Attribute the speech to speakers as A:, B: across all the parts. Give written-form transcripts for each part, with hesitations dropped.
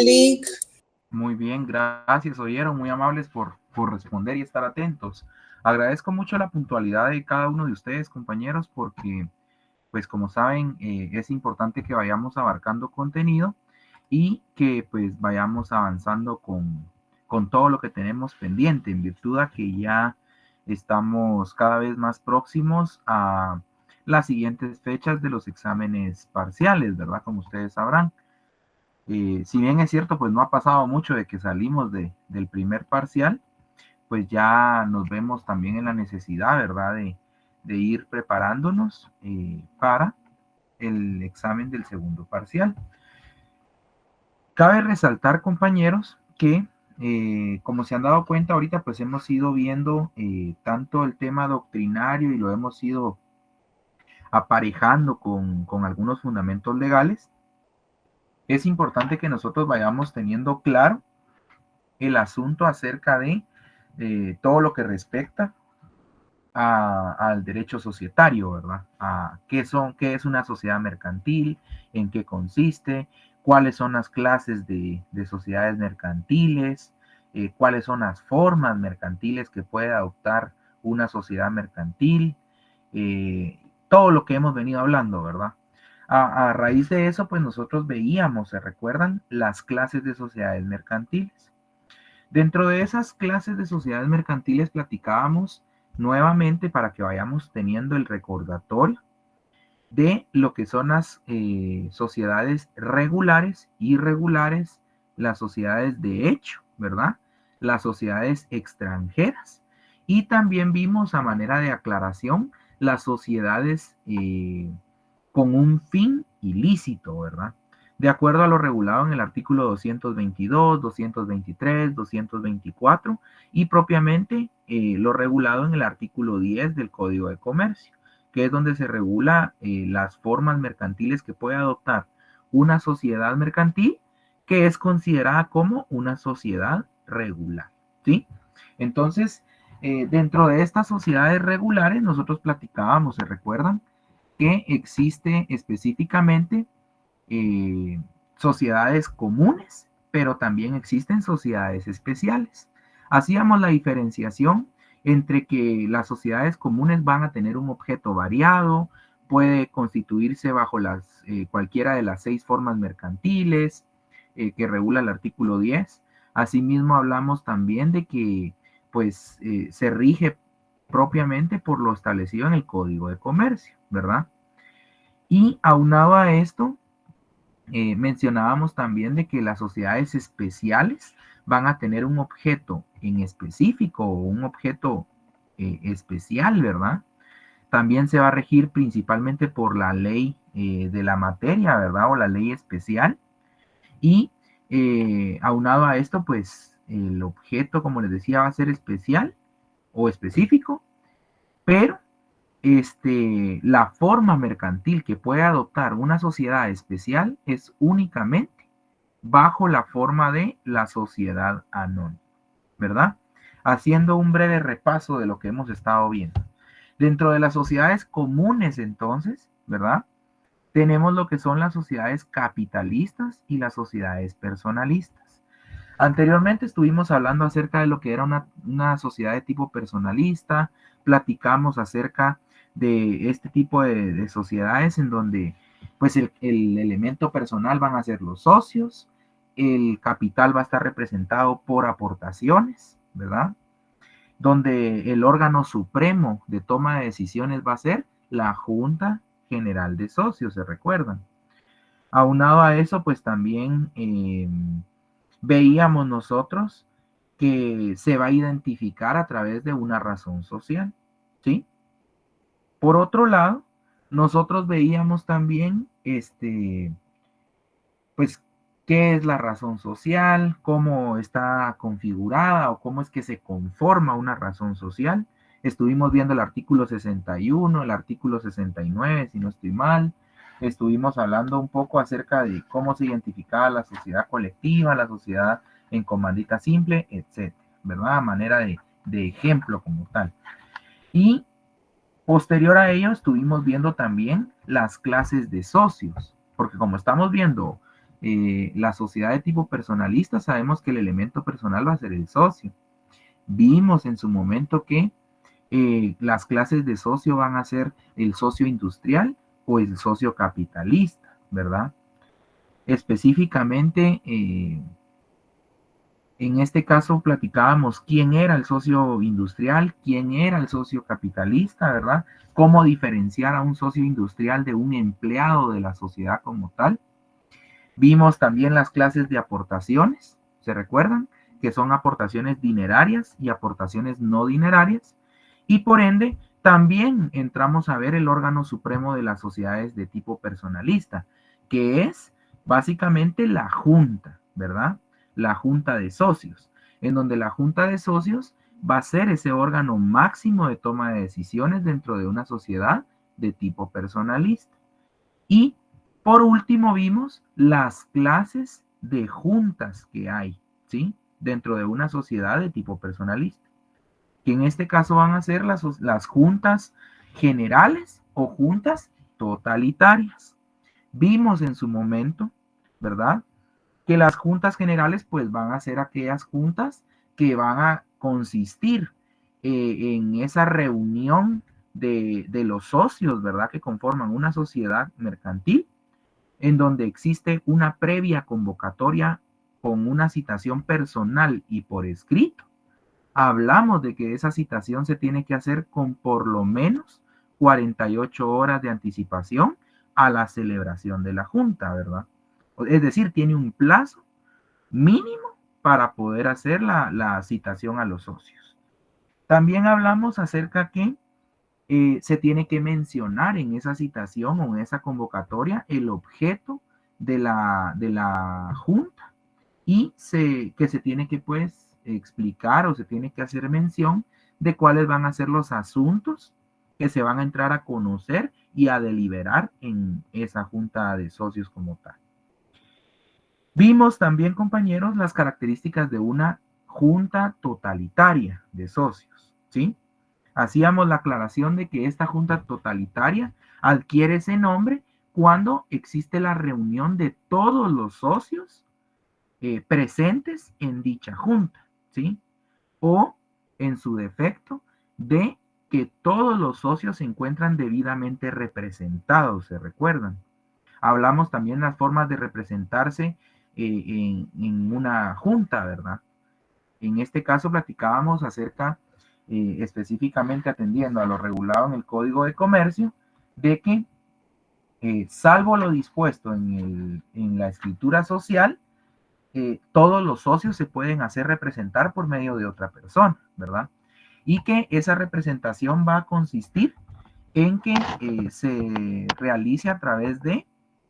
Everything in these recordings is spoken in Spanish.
A: Malik?
B: Muy bien, gracias. Oyeron, muy amables por responder y estar atentos. Agradezco mucho la puntualidad de cada uno de ustedes, compañeros, porque, pues como saben, es importante que vayamos abarcando contenido y que pues vayamos avanzando con todo lo que tenemos pendiente, en virtud a que ya estamos cada vez más próximos a las siguientes fechas de los exámenes parciales, ¿verdad? Como ustedes sabrán. Si bien es cierto, pues no ha pasado mucho de que salimos del primer parcial, pues ya nos vemos también en la necesidad, ¿verdad? De ir preparándonos para el examen del segundo parcial. Cabe resaltar, compañeros, que como se han dado cuenta ahorita, pues hemos ido viendo tanto el tema doctrinario y lo hemos ido aparejando con algunos fundamentos legales. Es importante que nosotros vayamos teniendo claro el asunto acerca de todo lo que respecta al derecho societario, ¿verdad? A qué es una sociedad mercantil, en qué consiste, cuáles son las clases de sociedades mercantiles, cuáles son las formas mercantiles que puede adoptar una sociedad mercantil, todo lo que hemos venido hablando, ¿verdad? A raíz de eso, pues nosotros veíamos, ¿se recuerdan? Las clases de sociedades mercantiles. Dentro de esas clases de sociedades mercantiles platicábamos nuevamente para que vayamos teniendo el recordatorio de lo que son las sociedades regulares, irregulares, las sociedades de hecho, ¿verdad? Las sociedades extranjeras. Y también vimos a manera de aclaración las sociedades con un fin ilícito, ¿verdad? De acuerdo a lo regulado en el artículo 222, 223, 224 y propiamente lo regulado en el artículo 10 del Código de Comercio, que es donde se regula las formas mercantiles que puede adoptar una sociedad mercantil que es considerada como una sociedad regular, ¿sí? Entonces, dentro de estas sociedades regulares, nosotros platicábamos, ¿se recuerdan? Que existe específicamente eh, sociedades comunes, pero también existen sociedades especiales. Hacíamos la diferenciación entre que las sociedades comunes van a tener un objeto variado, puede constituirse bajo cualquiera de las 6 formas mercantiles que regula el artículo 10. Asimismo, hablamos también de que pues, se rige propiamente por lo establecido en el Código de Comercio, ¿verdad? Y aunado a esto, mencionábamos también de que las sociedades especiales van a tener un objeto en específico o un objeto especial, ¿verdad? También se va a regir principalmente por la ley de la materia, ¿verdad? O la ley especial. Y aunado a esto, pues el objeto, como les decía, va a ser especial o específico, pero la forma mercantil que puede adoptar una sociedad especial es únicamente bajo la forma de la sociedad anónima, ¿verdad? Haciendo un breve repaso de lo que hemos estado viendo. Dentro de las sociedades comunes, entonces, ¿verdad? Tenemos lo que son las sociedades capitalistas y las sociedades personalistas. Anteriormente estuvimos hablando acerca de lo que era una sociedad de tipo personalista, platicamos acerca de este tipo de sociedades en donde pues el elemento personal van a ser los socios, el capital va a estar representado por aportaciones, ¿verdad? Donde el órgano supremo de toma de decisiones va a ser la Junta General de Socios, ¿se recuerdan? Aunado a eso, pues también veíamos nosotros que se va a identificar a través de una razón social, ¿sí? Por otro lado, nosotros veíamos también, pues, qué es la razón social, cómo está configurada o cómo es que se conforma una razón social. Estuvimos viendo el artículo 61, el artículo 69, si no estoy mal. Estuvimos hablando un poco acerca de cómo se identificaba la sociedad colectiva, la sociedad en comandita simple, etcétera, ¿verdad? A manera de ejemplo como tal. Y posterior a ello estuvimos viendo también las clases de socios, porque como estamos viendo la sociedad de tipo personalista, sabemos que el elemento personal va a ser el socio. Vimos en su momento que las clases de socio van a ser el socio industrial o el socio capitalista, ¿verdad? Específicamente, en este caso platicábamos quién era el socio industrial, quién era el socio capitalista, ¿verdad? Cómo diferenciar a un socio industrial de un empleado de la sociedad como tal. Vimos también las clases de aportaciones, ¿se recuerdan? Que son aportaciones dinerarias y aportaciones no dinerarias. Y por ende, también entramos a ver el órgano supremo de las sociedades de tipo personalista, que es básicamente la junta, ¿verdad? La junta de socios, en donde la junta de socios va a ser ese órgano máximo de toma de decisiones dentro de una sociedad de tipo personalista. Y por último vimos las clases de juntas que hay, ¿sí? Dentro de una sociedad de tipo personalista, que en este caso van a ser las juntas generales o juntas totalitarias. Vimos en su momento, ¿verdad? Que las juntas generales pues van a ser aquellas juntas que van a consistir en esa reunión de los socios, ¿verdad? Que conforman una sociedad mercantil en donde existe una previa convocatoria con una citación personal y por escrito. Hablamos de que esa citación se tiene que hacer con por lo menos 48 horas de anticipación a la celebración de la junta, ¿verdad? Es decir, tiene un plazo mínimo para poder hacer la citación a los socios. También hablamos acerca que se tiene que mencionar en esa citación o en esa convocatoria el objeto de la junta y que se tiene que pues explicar o se tiene que hacer mención de cuáles van a ser los asuntos que se van a entrar a conocer y a deliberar en esa junta de socios como tal. Vimos también, compañeros, las características de una junta totalitaria de socios, ¿sí? Hacíamos la aclaración de que esta junta totalitaria adquiere ese nombre cuando existe la reunión de todos los socios presentes en dicha junta, ¿sí? O, en su defecto, de que todos los socios se encuentran debidamente representados, ¿se recuerdan? Hablamos también las formas de representarse en una junta, ¿verdad? En este caso platicábamos acerca, específicamente atendiendo a lo regulado en el Código de Comercio, de que salvo lo dispuesto en la escritura social, todos los socios se pueden hacer representar por medio de otra persona, ¿verdad? Y que esa representación va a consistir en que se realice a través de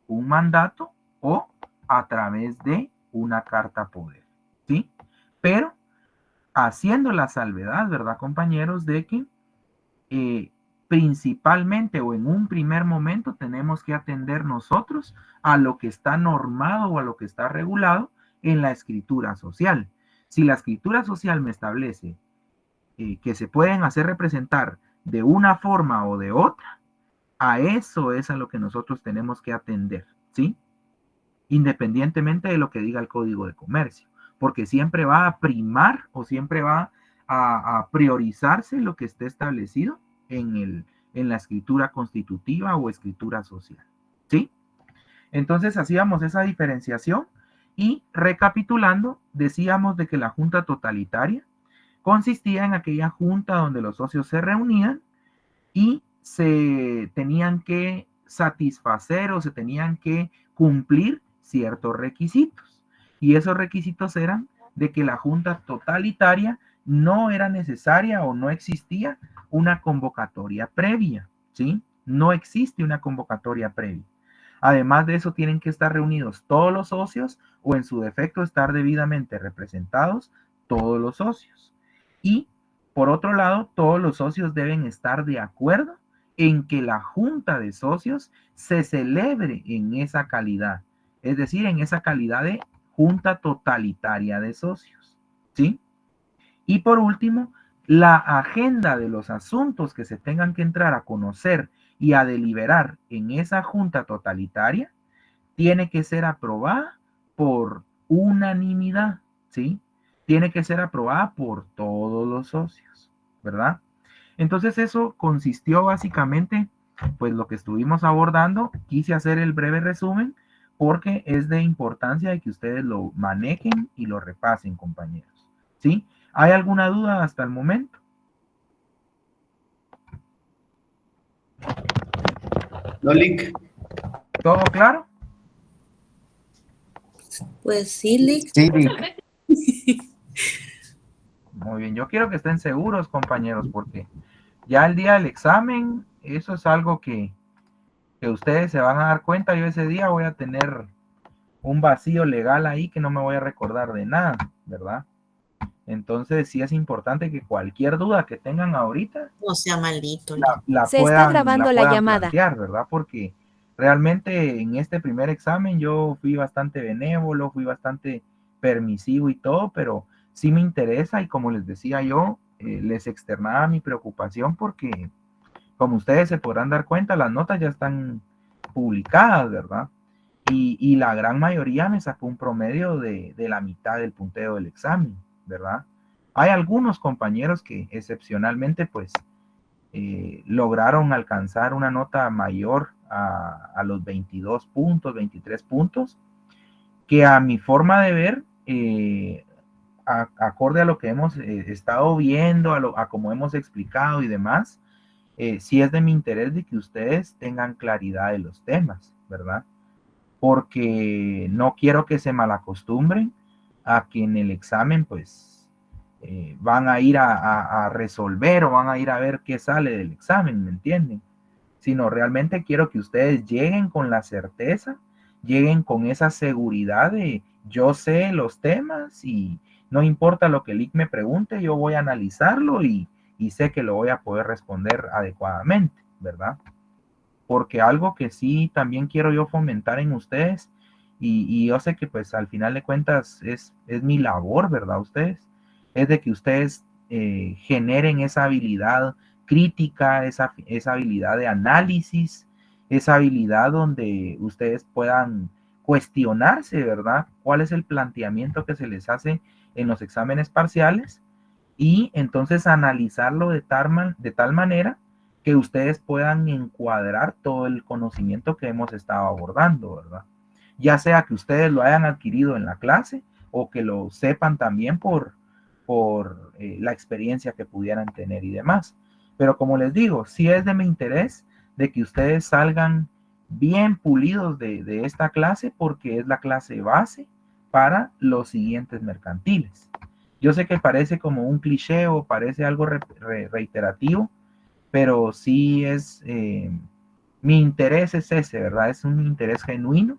B: un mandato o a través de una carta poder, ¿sí? Pero haciendo la salvedad, ¿verdad, compañeros? De que eh, principalmente o en un primer momento tenemos que atender nosotros a lo que está normado o a lo que está regulado en la escritura social. Si la escritura social me establece que se pueden hacer representar de una forma o de otra, a eso es a lo que nosotros tenemos que atender, ¿sí? Independientemente de lo que diga el Código de Comercio, porque siempre va a primar o siempre va a priorizarse lo que esté establecido en la escritura constitutiva o escritura social, ¿sí? Entonces hacíamos esa diferenciación y recapitulando, decíamos de que la junta totalitaria consistía en aquella junta donde los socios se reunían y se tenían que satisfacer o se tenían que cumplir ciertos requisitos. Y esos requisitos eran de que la junta totalitaria no era necesaria o no existía una convocatoria previa, ¿sí? No existe una convocatoria previa. Además de eso, tienen que estar reunidos todos los socios o en su defecto estar debidamente representados todos los socios. Y por otro lado, todos los socios deben estar de acuerdo en que la junta de socios se celebre en esa calidad, es decir, en esa calidad de junta totalitaria de socios, ¿sí? Y por último, la agenda de los asuntos que se tengan que entrar a conocer y a deliberar en esa junta totalitaria tiene que ser aprobada por unanimidad, ¿sí? Tiene que ser aprobada por todos los socios, ¿verdad? Entonces eso consistió básicamente, pues lo que estuvimos abordando. Quise hacer el breve resumen porque es de importancia de que ustedes lo manejen y lo repasen, compañeros, ¿sí? ¿Hay alguna duda hasta el momento?
A: No, Lick.
B: ¿Todo claro?
C: Pues sí, Lick.
B: Sí. Muy bien, yo quiero que estén seguros, compañeros, porque ya el día del examen, eso es algo que ustedes se van a dar cuenta. Yo ese día voy a tener un vacío legal ahí que no me voy a recordar de nada, ¿verdad? Entonces sí es importante que cualquier duda que tengan ahorita
C: No sea maldito, Lick.
B: la
D: Se está
B: puedan
D: grabando la llamada.
B: plantear, ¿verdad? Porque realmente en este primer examen yo fui bastante benévolo, fui bastante permisivo y todo, pero sí me interesa y como les decía yo, les externaba mi preocupación porque como ustedes se podrán dar cuenta, las notas ya están publicadas, ¿verdad? Y la gran mayoría me sacó un promedio de la mitad del punteo del examen, ¿verdad? Hay algunos compañeros que excepcionalmente pues lograron alcanzar una nota mayor a los 22 puntos, 23 puntos, que a mi forma de ver, acorde a lo que hemos estado viendo, a como hemos explicado y demás, sí es de mi interés de que ustedes tengan claridad de los temas, ¿verdad? Porque no quiero que se malacostumbren a que en el examen pues van a ir a resolver o van a ir a ver qué sale del examen, ¿me entienden? Sino realmente quiero que ustedes lleguen con la certeza, lleguen con esa seguridad de yo sé los temas y no importa lo que el IC me pregunte, yo voy a analizarlo y sé que lo voy a poder responder adecuadamente, ¿verdad? Porque algo que sí también quiero yo fomentar en ustedes, y yo sé que pues al final de cuentas es mi labor, ¿verdad? Ustedes, es de que ustedes generen esa habilidad crítica, esa habilidad de análisis, esa habilidad donde ustedes puedan cuestionarse, ¿verdad? ¿Cuál es el planteamiento que se les hace en los exámenes parciales? Y entonces analizarlo de tal manera que ustedes puedan encuadrar todo el conocimiento que hemos estado abordando, ¿verdad? Ya sea que ustedes lo hayan adquirido en la clase o que lo sepan también por la experiencia que pudieran tener y demás. Pero como les digo, sí es de mi interés de que ustedes salgan bien pulidos de esta clase porque es la clase base para los siguientes mercantiles. Yo sé que parece como un cliché o parece algo reiterativo, pero sí es, mi interés es ese, ¿verdad? Es un interés genuino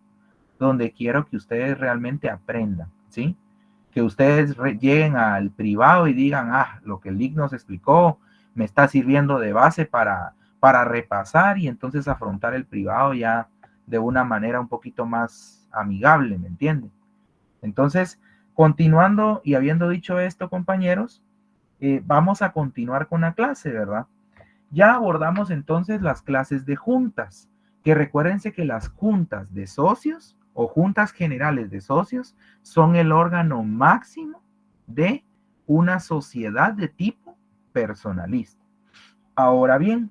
B: donde quiero que ustedes realmente aprendan, ¿sí? Que ustedes lleguen al privado y digan, ah, lo que el IC nos explicó me está sirviendo de base para repasar y entonces afrontar el privado ya de una manera un poquito más amigable, ¿me entienden? Entonces, continuando y habiendo dicho esto, compañeros, vamos a continuar con la clase, ¿verdad? Ya abordamos entonces las clases de juntas, que recuérdense que las juntas de socios o juntas generales de socios son el órgano máximo de una sociedad de tipo personalista. Ahora bien,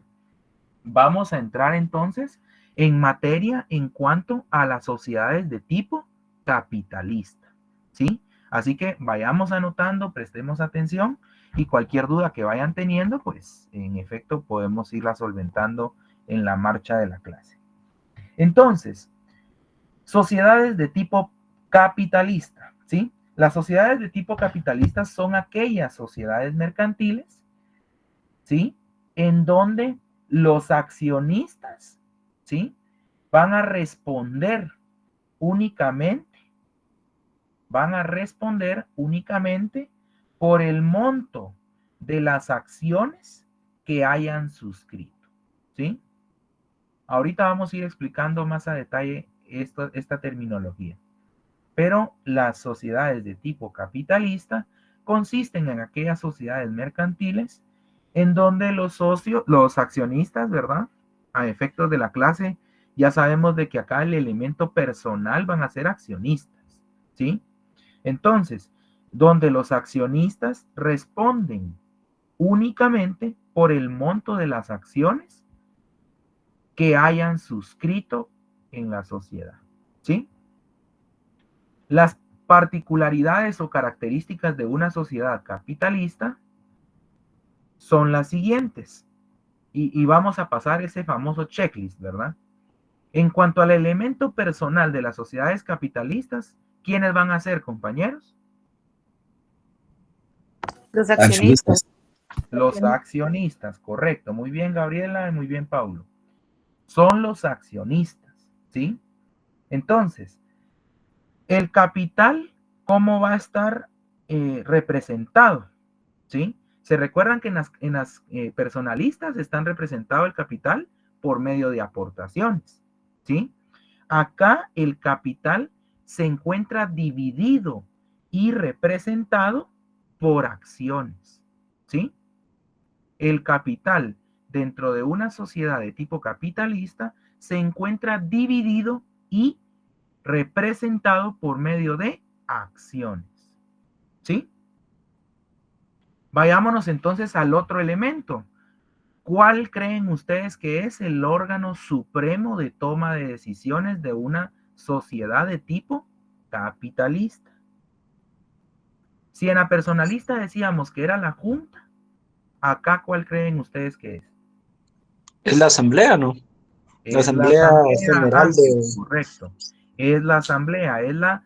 B: vamos a entrar entonces en materia en cuanto a las sociedades de tipo capitalista, ¿sí? Así que vayamos anotando, prestemos atención y cualquier duda que vayan teniendo, pues en efecto podemos irla solventando en la marcha de la clase. Entonces, sociedades de tipo capitalista, ¿sí? Las sociedades de tipo capitalista son aquellas sociedades mercantiles, ¿sí? En donde los accionistas, ¿sí? Van a responder únicamente, van a responder únicamente por el monto de las acciones que hayan suscrito, ¿sí? Ahorita vamos a ir explicando más a detalle esta terminología. Pero las sociedades de tipo capitalista consisten en aquellas sociedades mercantiles en donde los socios, los accionistas, ¿verdad? A efectos de la clase, ya sabemos de que acá el elemento personal van a ser accionistas, ¿sí? Entonces, donde los accionistas responden únicamente por el monto de las acciones que hayan suscrito en la sociedad, ¿sí? Las particularidades o características de una sociedad capitalista son las siguientes. Y vamos a pasar ese famoso checklist, ¿verdad? En cuanto al elemento personal de las sociedades capitalistas, ¿quiénes van a ser, compañeros?
D: Los accionistas.
B: Los accionistas, correcto. Muy bien, Gabriela, y muy bien, Paulo. Son los accionistas, ¿sí? Entonces, el capital, ¿cómo va a estar representado? ¿Sí? Se recuerdan que en las personalistas están representado el capital por medio de aportaciones, ¿sí? Acá el capital se encuentra dividido y representado por acciones, ¿sí? El capital dentro de una sociedad de tipo capitalista se encuentra dividido y representado por medio de acciones, ¿sí? Vayámonos entonces al otro elemento. ¿Cuál creen ustedes que es el órgano supremo de toma de decisiones de una sociedad de tipo capitalista? Si en la personalista decíamos que era la junta, acá ¿cuál creen ustedes que es?
E: Es la asamblea, ¿no? La
B: Es la
E: asamblea
B: asamblea,
E: general
B: Ángel,
E: de...
B: correcto. Es la asamblea,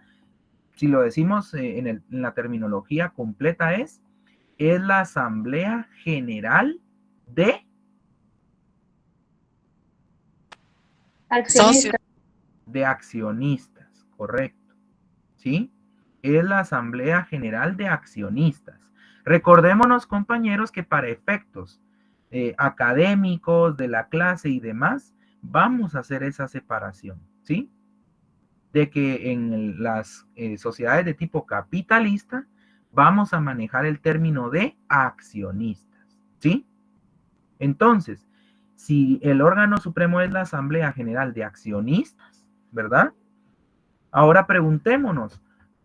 B: si lo decimos en la terminología completa es la asamblea general
D: Accionistas.
B: de accionistas, correcto, ¿sí? Es la asamblea general de accionistas. Recordémonos, compañeros, que para efectos académicos de la clase y demás, vamos a hacer esa separación, ¿sí? De que en las sociedades de tipo capitalista vamos a manejar el término de accionistas, ¿sí? Entonces, si el órgano supremo es la Asamblea General de Accionistas, ¿verdad? Ahora preguntémonos,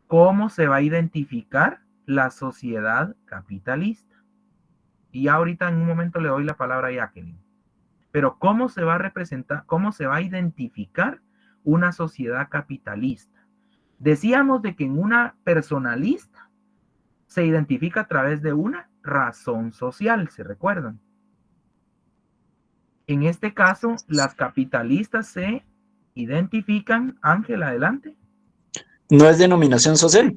B: ¿cómo se va a identificar la sociedad capitalista? Y ahorita en un momento le doy la palabra a Jacqueline. Pero ¿cómo se va a representar, cómo se va a identificar una sociedad capitalista? Decíamos de que en una personalista se identifica a través de una razón social, ¿se recuerdan? En este caso, las capitalistas se identifican, Ángel, adelante.
E: No es denominación social.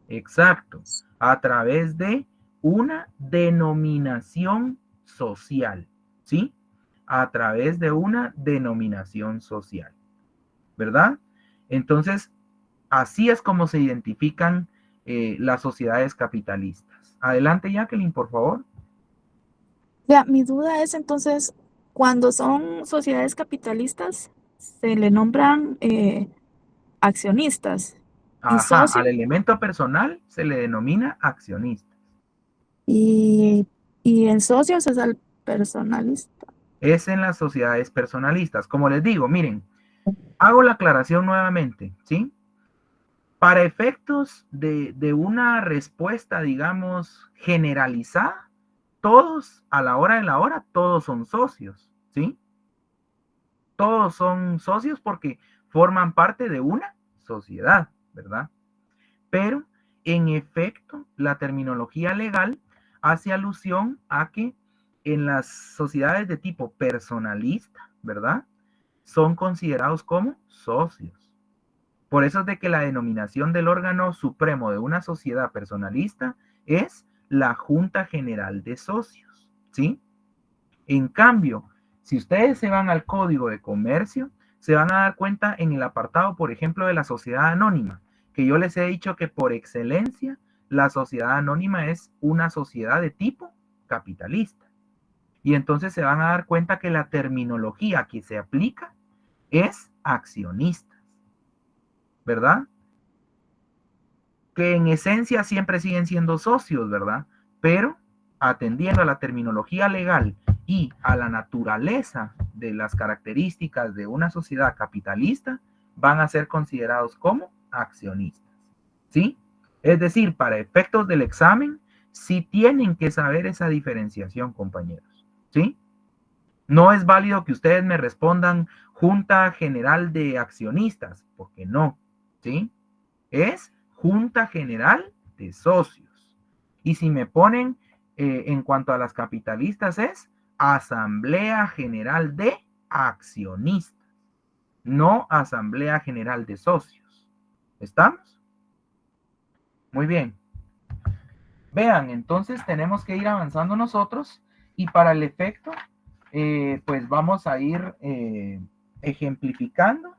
B: Exacto, a través de una denominación social, ¿sí? A través de una denominación social, ¿verdad? Entonces, así es como se identifican las sociedades capitalistas. Adelante, Jacqueline, por favor.
F: Ya, mi duda es entonces, cuando son sociedades capitalistas, se le nombran accionistas y
B: Ajá,
F: socios,
B: al elemento personal se le denomina accionista.
F: y, y en socios es al personalista.
B: Es en las sociedades personalistas. Como les digo, miren, hago la aclaración nuevamente, ¿sí? Para efectos de una respuesta, digamos, generalizada, todos, a la hora de la hora, todos son socios, ¿sí? Todos son socios porque forman parte de una sociedad, ¿verdad? Pero, en efecto, la terminología legal hace alusión a que en las sociedades de tipo personalista, ¿verdad? Son considerados como socios. Por eso es de que la denominación del órgano supremo de una sociedad personalista es la Junta General de Socios, ¿sí? En cambio, si ustedes se van al Código de Comercio, se van a dar cuenta en el apartado, por ejemplo, de la sociedad anónima, que yo les he dicho que por excelencia la sociedad anónima es una sociedad de tipo capitalista. Y entonces se van a dar cuenta que la terminología que se aplica es accionistas, ¿verdad? Que en esencia siempre siguen siendo socios, ¿verdad? Pero atendiendo a la terminología legal y a la naturaleza de las características de una sociedad capitalista, van a ser considerados como accionistas, ¿sí? Es decir, para efectos del examen, sí tienen que saber esa diferenciación, compañeros, ¿sí? No es válido que ustedes me respondan Junta General de Accionistas, porque no, ¿sí? Es Junta General de Socios. Y si me ponen en cuanto a las capitalistas es Asamblea General de Accionistas, no Asamblea General de Socios. ¿Estamos? Muy bien. Vean, entonces tenemos que ir avanzando nosotros y para el efecto, pues vamos a ir ejemplificando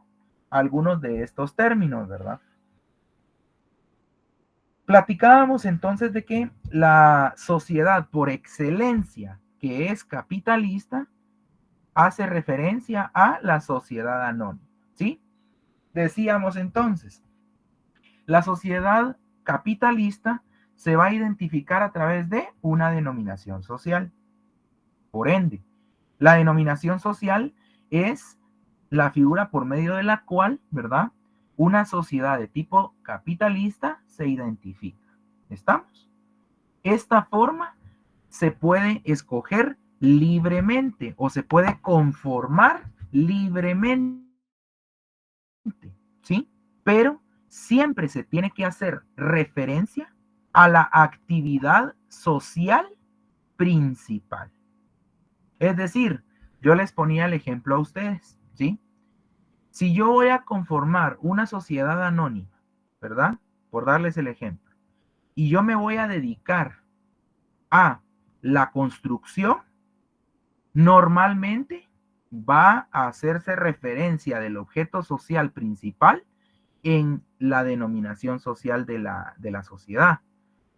B: algunos de estos términos, ¿verdad? Platicábamos entonces de que la sociedad por excelencia que es capitalista hace referencia a la sociedad anónima, ¿sí? Decíamos entonces, la sociedad capitalista se va a identificar a través de una denominación social. Por ende, la denominación social es la figura por medio de la cual, ¿verdad? Una sociedad de tipo capitalista se identifica. ¿Estamos? Esta forma se puede escoger libremente o se puede conformar libremente, ¿sí? Pero siempre se tiene que hacer referencia a la actividad social principal. Es decir, yo les ponía el ejemplo a ustedes, ¿sí? Si yo voy a conformar una sociedad anónima, ¿verdad? Por darles el ejemplo, y yo me voy a dedicar a la construcción, normalmente va a hacerse referencia del objeto social principal en la denominación social de la sociedad.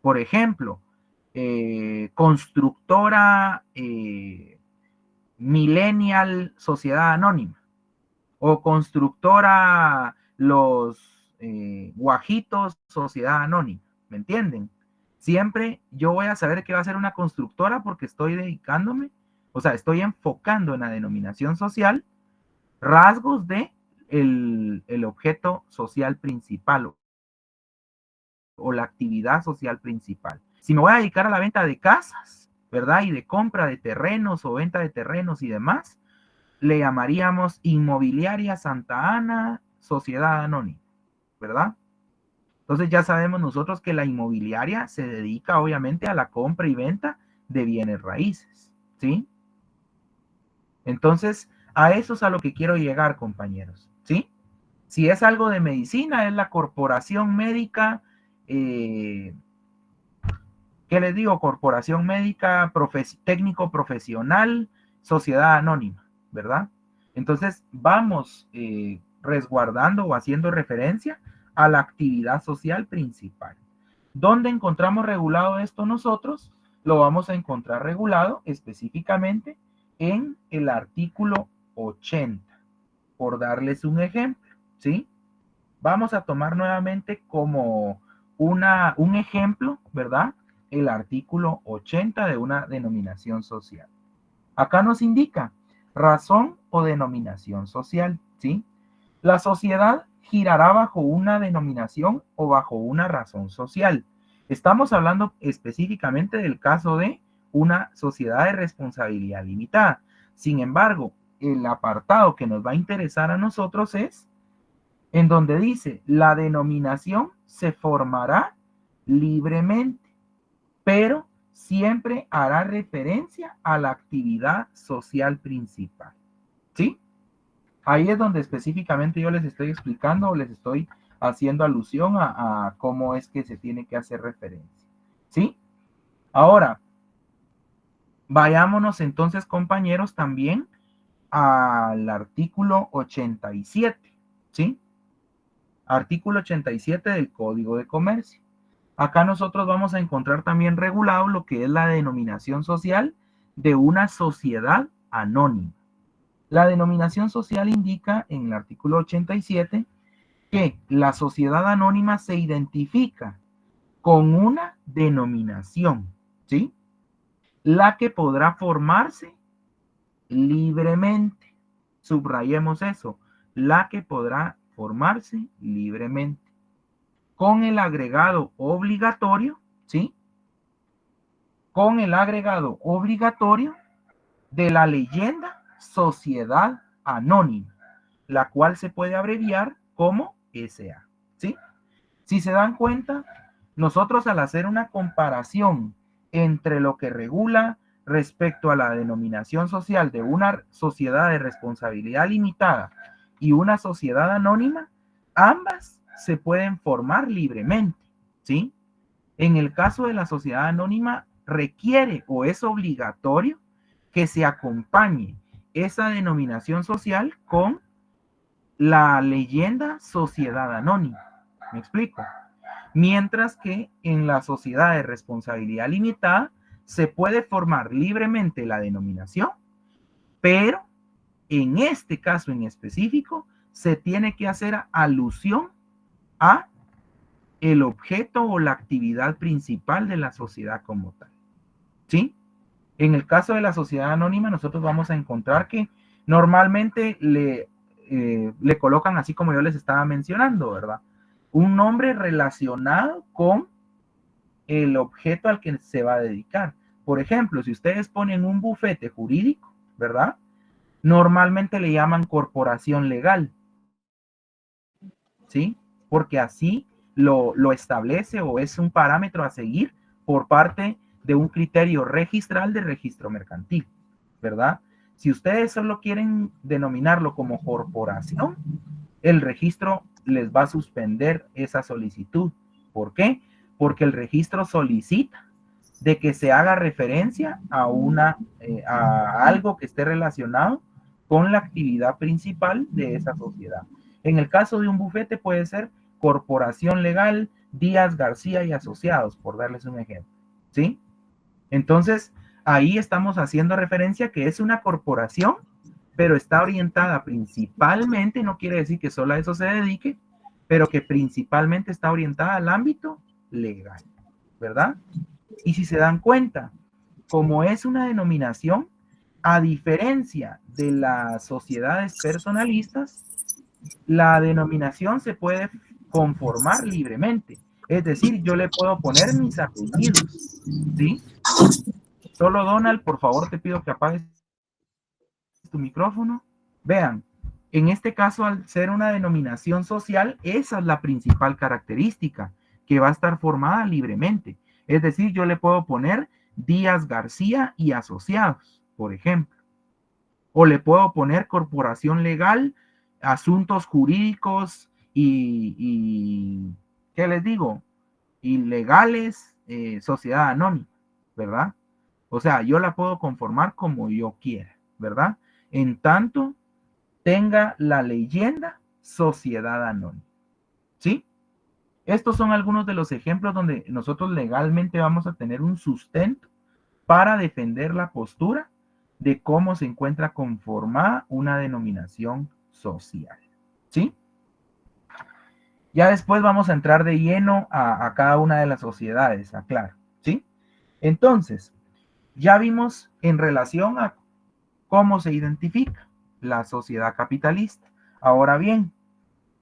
B: Por ejemplo, constructora Millennial Sociedad Anónima o constructora Los Guajitos Sociedad Anónima, ¿me entienden? Siempre yo voy a saber que va a ser una constructora porque estoy dedicándome, o sea, estoy enfocando en la denominación social rasgos de el objeto social principal o la actividad social principal. Si me voy a dedicar a la venta de casas, ¿verdad? Y de compra de terrenos o venta de terrenos y demás, le llamaríamos Inmobiliaria Santa Ana Sociedad Anónima, ¿verdad? Entonces ya sabemos nosotros que la inmobiliaria se dedica obviamente a la compra y venta de bienes raíces, ¿sí? Entonces, a eso es a lo que quiero llegar, compañeros, ¿sí? Si es algo de medicina, es la Corporación Médica, ¿qué les digo? Corporación Médica Técnico Profesional, Sociedad Anónima, ¿verdad? Entonces, vamos resguardando o haciendo referencia a la actividad social principal. ¿Dónde encontramos regulado esto nosotros? Lo vamos a encontrar regulado específicamente en el artículo 80, por darles un ejemplo, ¿sí? Vamos a tomar nuevamente como un ejemplo, ¿verdad? El artículo 80 de una denominación social. Acá nos indica razón o denominación social, ¿sí? La sociedad girará bajo una denominación o bajo una razón social. Estamos hablando específicamente del caso de una sociedad de responsabilidad limitada. Sin embargo, el apartado que nos va a interesar a nosotros es en donde dice, la denominación se formará libremente, pero siempre hará referencia a la actividad social principal, ¿sí? Ahí es donde específicamente yo les estoy explicando o les estoy haciendo alusión a cómo es que se tiene que hacer referencia, ¿sí? Ahora, vayámonos entonces, compañeros, también al artículo 87, ¿sí? Artículo 87 del Código de Comercio. Acá nosotros vamos a encontrar también regulado lo que es la denominación social de una sociedad anónima. La denominación social indica en el artículo 87 que la sociedad anónima se identifica con una denominación, ¿sí? La que podrá formarse libremente. Subrayemos eso, la que podrá formarse libremente. con el agregado obligatorio, ¿sí? Con el agregado obligatorio de la leyenda Sociedad Anónima, la cual se puede abreviar como SA, ¿sí? Si se dan cuenta, nosotros al hacer una comparación entre lo que regula respecto a la denominación social de una sociedad de responsabilidad limitada y una sociedad anónima, ambas se pueden formar libremente, ¿sí? En el caso de la sociedad anónima, requiere o es obligatorio que se acompañe esa denominación social con la leyenda Sociedad Anónima. ¿Me explico? Mientras que en la sociedad de responsabilidad limitada se puede formar libremente la denominación, pero en este caso en específico se tiene que hacer alusión a el objeto o la actividad principal de la sociedad como tal. ¿Sí? En el caso de la sociedad anónima, nosotros vamos a encontrar que normalmente le colocan así como yo les estaba mencionando, ¿verdad? Un nombre relacionado con el objeto al que se va a dedicar. Por ejemplo, si ustedes ponen un bufete jurídico, ¿verdad? Normalmente le llaman corporación legal, ¿sí? Porque así lo establece o es un parámetro a seguir por parte de un criterio registral de registro mercantil, ¿verdad? Si ustedes solo quieren denominarlo como corporación, el registro les va a suspender esa solicitud. ¿Por qué? Porque el registro solicita de que se haga referencia a a algo que esté relacionado con la actividad principal de esa sociedad. En el caso de un bufete puede ser Corporación Legal Díaz García y Asociados, por darles un ejemplo, ¿sí? Entonces, ahí estamos haciendo referencia que es una corporación, pero está orientada principalmente, no quiere decir que solo a eso se dedique, pero que principalmente está orientada al ámbito legal, ¿verdad? Y si se dan cuenta, como es una denominación, a diferencia de las sociedades personalistas, la denominación se puede conformar libremente. Es decir, yo le puedo poner mis apellidos, ¿sí? Solo Donald, por favor, te pido que apagues tu micrófono. Vean, en este caso, al ser una denominación social, esa es la principal característica, que va a estar formada libremente. Es decir, yo le puedo poner Díaz García y Asociados, por ejemplo. O le puedo poner Corporación Legal, Asuntos Jurídicos y ¿qué les digo? Y legales, Sociedad Anónima, ¿verdad? O sea, yo la puedo conformar como yo quiera, ¿verdad? En tanto tenga la leyenda Sociedad Anónima, ¿sí? Estos son algunos de los ejemplos donde nosotros legalmente vamos a tener un sustento para defender la postura de cómo se encuentra conformada una denominación social, ¿sí? Ya después vamos a entrar de lleno a cada una de las sociedades, aclaro, ¿sí? Entonces, ya vimos en relación a cómo se identifica la sociedad capitalista. Ahora bien,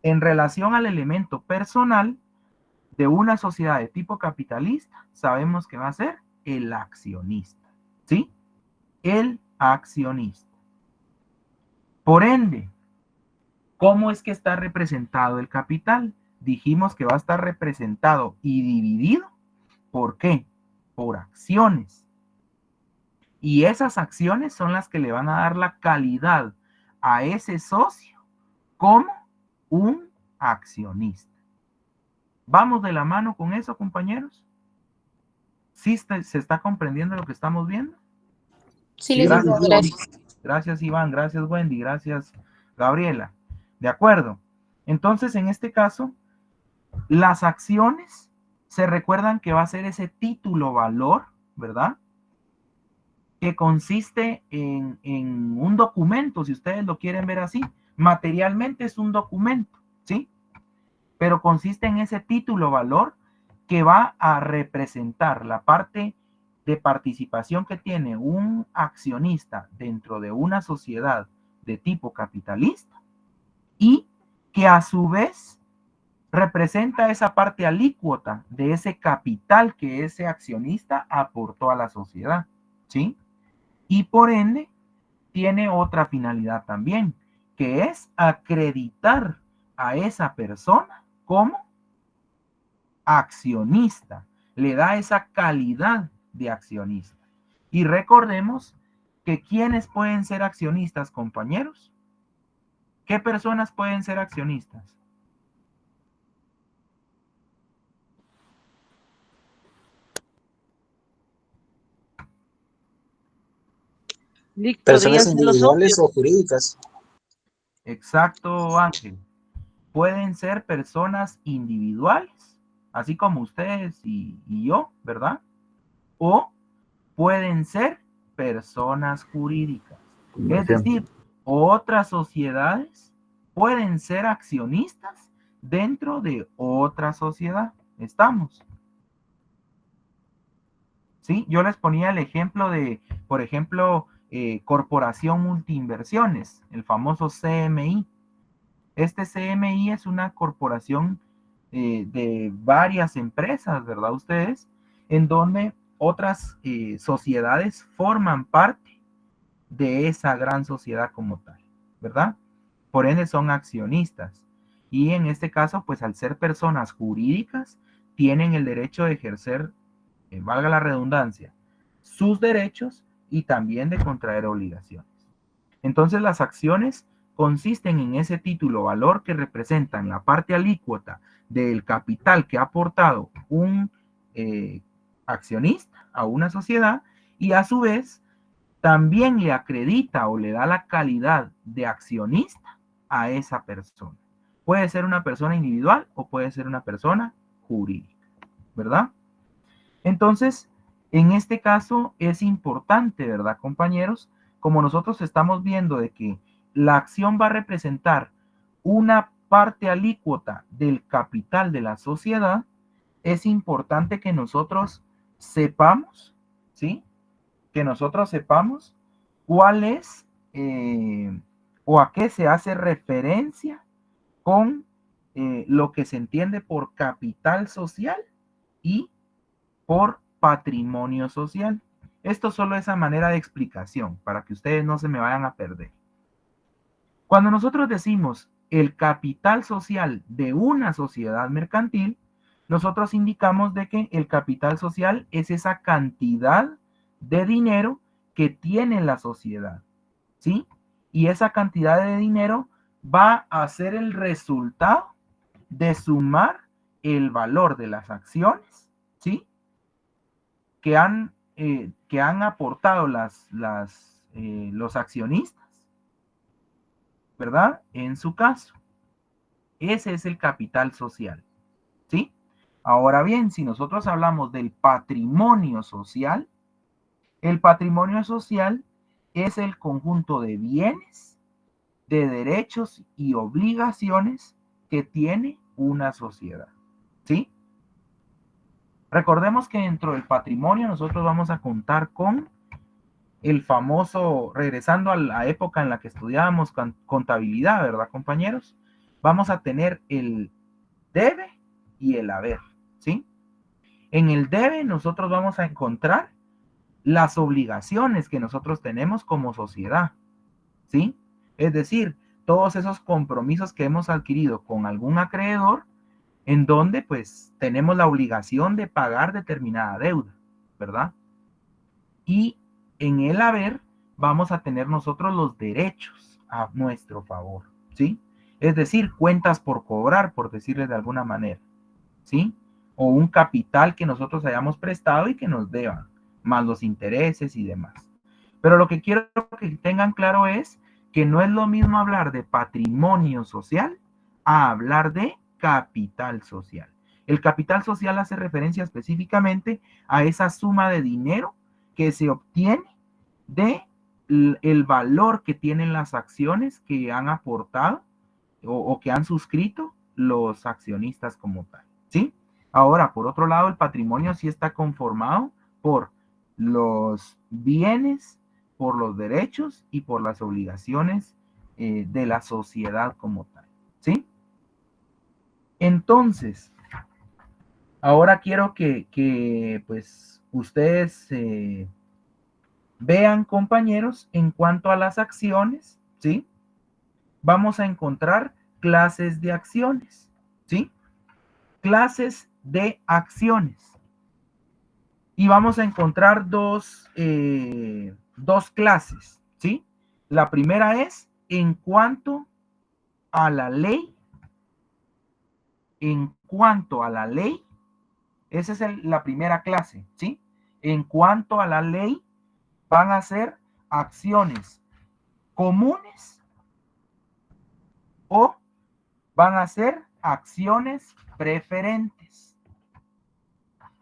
B: en relación al elemento personal de una sociedad de tipo capitalista, sabemos que va a ser el accionista, ¿sí? El accionista. Por ende, ¿cómo es que está representado el capital? Dijimos que va a estar representado y dividido. ¿Por qué? Por acciones. Y esas acciones son las que le van a dar la calidad a ese socio como un accionista. ¿Vamos de la mano con eso, compañeros? ¿Sí se está comprendiendo lo que estamos viendo?
D: Sí,
B: Gracias,
D: gracias.
B: Gracias, Iván. Gracias, Wendy. Gracias, Gabriela. De acuerdo. Entonces, en este caso, las acciones se recuerdan que va a ser ese título valor, ¿verdad? Que consiste en un documento, si ustedes lo quieren ver así. Materialmente es un documento, ¿sí? Pero consiste en ese título valor que va a representar la parte de participación que tiene un accionista dentro de una sociedad de tipo capitalista y que a su vez representa esa parte alícuota de ese capital que ese accionista aportó a la sociedad, ¿sí? Y por ende, tiene otra finalidad también, que es acreditar a esa persona como accionista. Le da esa calidad de accionista. Y recordemos que ¿quiénes pueden ser accionistas, compañeros? ¿Qué personas pueden ser accionistas?
D: Lick, ¿podrían
E: Personas
D: ser los
E: individuales
D: socios?
E: o jurídicas.
B: Exacto, Ángel. Pueden ser personas individuales, así como ustedes y yo, ¿verdad? O pueden ser personas jurídicas. Es decir, otras sociedades pueden ser accionistas dentro de otra sociedad. ¿Estamos? ¿Sí? Yo les ponía el ejemplo de, por ejemplo, Corporación Multiinversiones, el famoso CMI. Este CMI es una corporación de varias empresas, ¿verdad? Ustedes, en donde otras sociedades forman parte de esa gran sociedad como tal, ¿verdad? Por ende son accionistas. Y en este caso, pues al ser personas jurídicas, tienen el derecho de ejercer, valga la redundancia, sus derechos y también de contraer obligaciones. Entonces las acciones consisten en ese título valor que representan la parte alícuota del capital que ha aportado un accionista a una sociedad y a su vez también le acredita o le da la calidad de accionista a esa persona. Puede ser una persona individual o puede ser una persona jurídica, ¿verdad? Entonces, en este caso es importante, ¿verdad, compañeros? Como nosotros estamos viendo de que la acción va a representar una parte alícuota del capital de la sociedad, es importante que nosotros sepamos, ¿sí? Que nosotros sepamos cuál es o a qué se hace referencia con lo que se entiende por capital social y por patrimonio social. Esto solo es a manera de explicación para que ustedes no se me vayan a perder. Cuando nosotros decimos el capital social de una sociedad mercantil, nosotros indicamos de que el capital social es esa cantidad de dinero que tiene la sociedad, ¿sí? Y esa cantidad de dinero va a ser el resultado de sumar el valor de las acciones, ¿sí? Que han aportado los accionistas, ¿verdad? En su caso. Ese es el capital social, ¿sí? Ahora bien, si nosotros hablamos del patrimonio social, el patrimonio social es el conjunto de bienes, de derechos y obligaciones que tiene una sociedad, ¿sí? Recordemos que dentro del patrimonio nosotros vamos a contar con el famoso, regresando a la época en la que estudiábamos contabilidad, ¿verdad, compañeros? Vamos a tener el debe y el haber, ¿sí? En el debe nosotros vamos a encontrar las obligaciones que nosotros tenemos como sociedad, ¿sí? Es decir, todos esos compromisos que hemos adquirido con algún acreedor en donde pues tenemos la obligación de pagar determinada deuda, ¿verdad? Y en el haber vamos a tener nosotros los derechos a nuestro favor, ¿sí? Es decir, cuentas por cobrar, por decirles de alguna manera, ¿sí? O un capital que nosotros hayamos prestado y que nos deban, más los intereses y demás. Pero lo que quiero que tengan claro es que no es lo mismo hablar de patrimonio social a hablar de capital social. El capital social hace referencia específicamente a esa suma de dinero que se obtiene de el valor que tienen las acciones que han aportado o que han suscrito los accionistas como tal, ¿sí? Ahora, por otro lado, el patrimonio sí está conformado por los bienes, por los derechos y por las obligaciones de la sociedad como tal, ¿sí? Entonces, ahora quiero que pues ustedes vean, compañeros, en cuanto a las acciones, ¿sí? Vamos a encontrar clases de acciones, ¿sí? Clases de acciones. Y vamos a encontrar dos clases, ¿sí? La primera es en cuanto a la ley. En cuanto a la ley, esa es la primera clase, ¿sí? En cuanto a la ley, van a ser acciones comunes o van a ser acciones preferentes.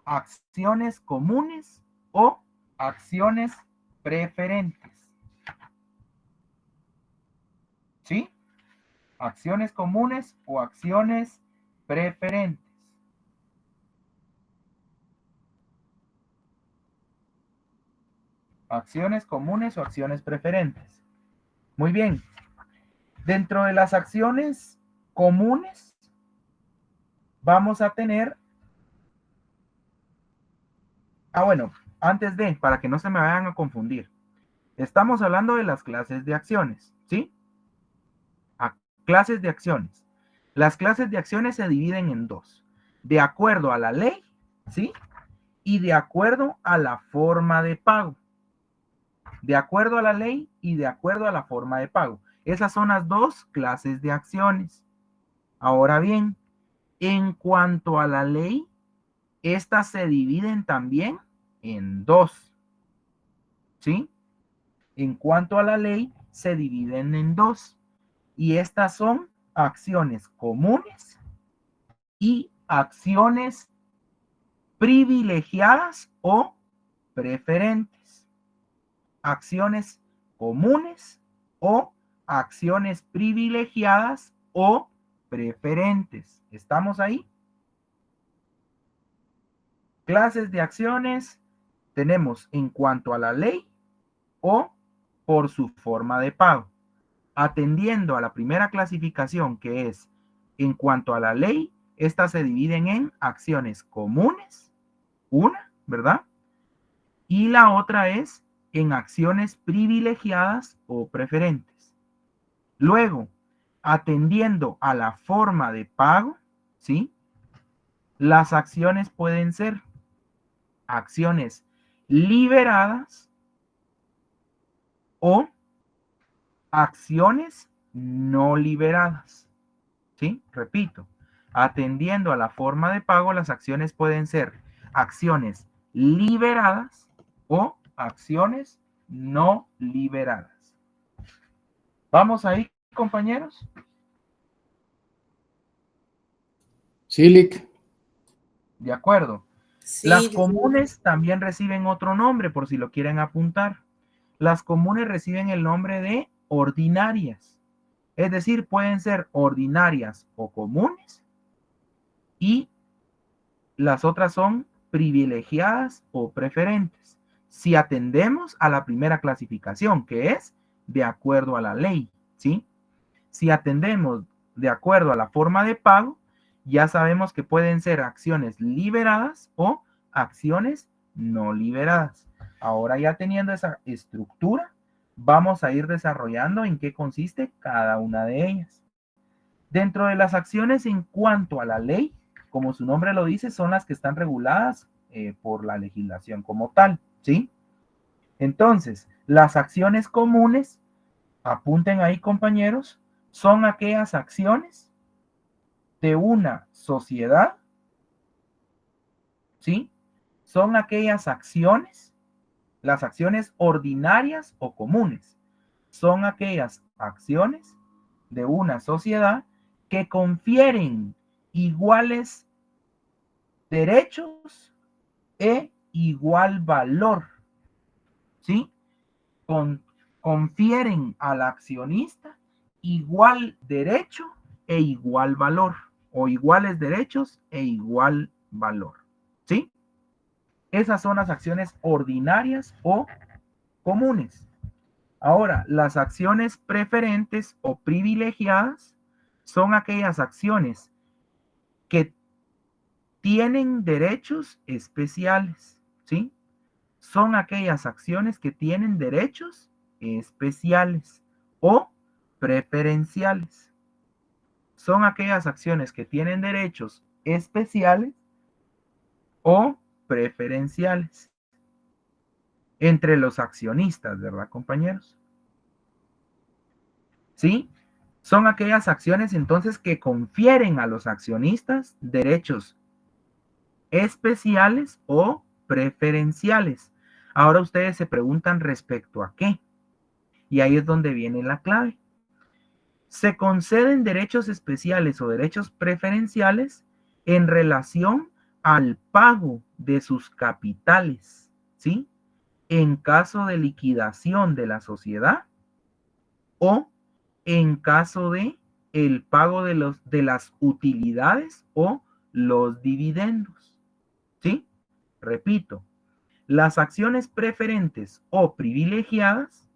B: Acciones comunes o acciones preferentes. ¿Sí? Acciones comunes o acciones preferentes. Acciones comunes o acciones preferentes. Muy bien. Dentro de las acciones comunes, vamos a tener... bueno, para que no se me vayan a confundir. Estamos hablando de las clases de acciones, ¿sí? Clases de acciones. Las clases de acciones se dividen en dos. De acuerdo a la ley, ¿sí? Y de acuerdo a la forma de pago. De acuerdo a la ley y de acuerdo a la forma de pago. Esas son las dos clases de acciones. Ahora bien, en cuanto a la ley, estas se dividen también en dos. ¿Sí? En cuanto a la ley, se dividen en dos. Y estas son acciones comunes y acciones privilegiadas o preferentes. Acciones comunes o acciones privilegiadas o preferentes. ¿Estamos ahí? Clases de acciones tenemos en cuanto a la ley o por su forma de pago. Atendiendo a la primera clasificación, que es en cuanto a la ley, estas se dividen en acciones comunes, una, ¿verdad? Y la otra es en acciones privilegiadas o preferentes. Luego, atendiendo a la forma de pago, ¿sí? Las acciones pueden ser acciones liberadas o acciones no liberadas. ¿Sí? Repito, atendiendo a la forma de pago, las acciones pueden ser acciones liberadas o acciones no liberadas. ¿Vamos ahí, compañeros?
A: Sí, Lick.
B: De acuerdo.
C: Sí,
B: Las comunes también reciben otro nombre, por si lo quieren apuntar. Las comunes reciben el nombre de ordinarias. Es decir, pueden ser ordinarias o comunes y las otras son privilegiadas o preferentes. Si atendemos a la primera clasificación, que es de acuerdo a la ley, ¿sí? Si atendemos de acuerdo a la forma de pago, ya sabemos que pueden ser acciones liberadas o acciones no liberadas. Ahora ya teniendo esa estructura, vamos a ir desarrollando en qué consiste cada una de ellas. Dentro de las acciones en cuanto a la ley, como su nombre lo dice, son las que están reguladas por la legislación como tal, ¿sí? Entonces, las acciones comunes, apunten ahí, compañeros, son aquellas acciones de una sociedad, ¿sí? Son aquellas acciones, las acciones ordinarias o comunes, son aquellas acciones de una sociedad que confieren iguales derechos e igual valor, ¿sí? Confieren al accionista igual derecho e igual valor, o iguales derechos e igual valor, ¿sí? Esas son las acciones ordinarias o comunes. Ahora, las acciones preferentes o privilegiadas son aquellas acciones tienen derechos especiales, ¿sí? Son aquellas acciones que tienen derechos especiales o preferenciales. Son aquellas acciones que tienen derechos especiales o preferenciales entre los accionistas, ¿verdad, compañeros? ¿Sí? Son aquellas acciones entonces que confieren a los accionistas derechos especiales o preferenciales. Ahora ustedes se preguntan respecto a qué. Y ahí es donde viene la clave. Se conceden derechos especiales o derechos preferenciales en relación al pago de sus capitales, ¿sí? En caso de liquidación de la sociedad o en caso de el pago de las utilidades o los dividendos, ¿sí? Repito, las acciones preferentes o privilegiadas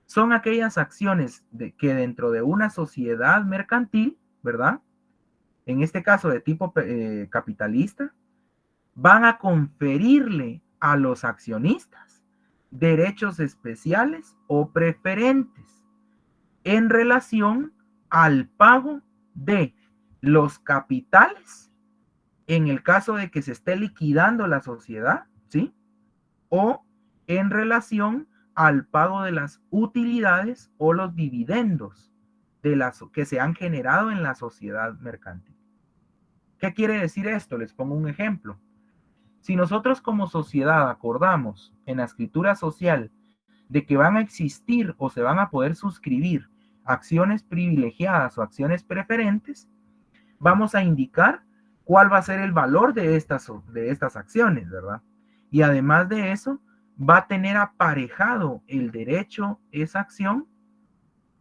B: son aquellas acciones que dentro de una sociedad mercantil, ¿verdad? En este caso de tipo capitalista, van a conferirle a los accionistas derechos especiales o preferentes en relación al pago de los capitales en el caso de que se esté liquidando la sociedad, ¿sí? O en relación al pago de las utilidades o los dividendos de las que se han generado en la sociedad mercantil. ¿Qué quiere decir esto? Les pongo un ejemplo. Si nosotros como sociedad acordamos en la escritura social de que van a existir o se van a poder suscribir acciones privilegiadas o acciones preferentes, vamos a indicar cuál va a ser el valor de estas acciones, ¿verdad? Y además de eso, va a tener aparejado el derecho, esa acción,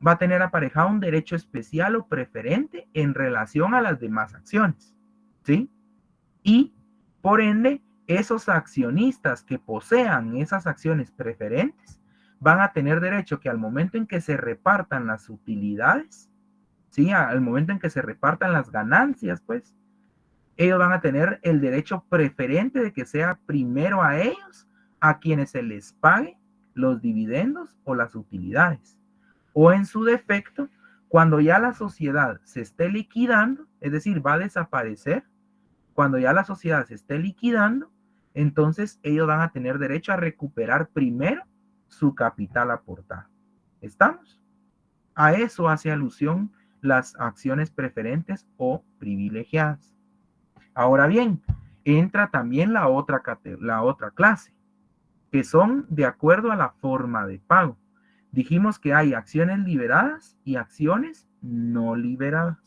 B: va a tener aparejado un derecho especial o preferente en relación a las demás acciones, ¿sí? Y, por ende, esos accionistas que posean esas acciones preferentes van a tener derecho que al momento en que se repartan las utilidades, ¿sí? Al momento en que se repartan las ganancias, pues, ellos van a tener el derecho preferente de que sea primero a ellos a quienes se les pague los dividendos o las utilidades. O en su defecto, cuando ya la sociedad se esté liquidando, es decir, va a desaparecer, cuando ya la sociedad se esté liquidando, entonces ellos van a tener derecho a recuperar primero su capital aportado. ¿Estamos? A eso hace alusión las acciones preferentes o privilegiadas. Ahora bien, entra también la otra clase, que son de acuerdo a la forma de pago. Dijimos que hay acciones liberadas y acciones no liberadas.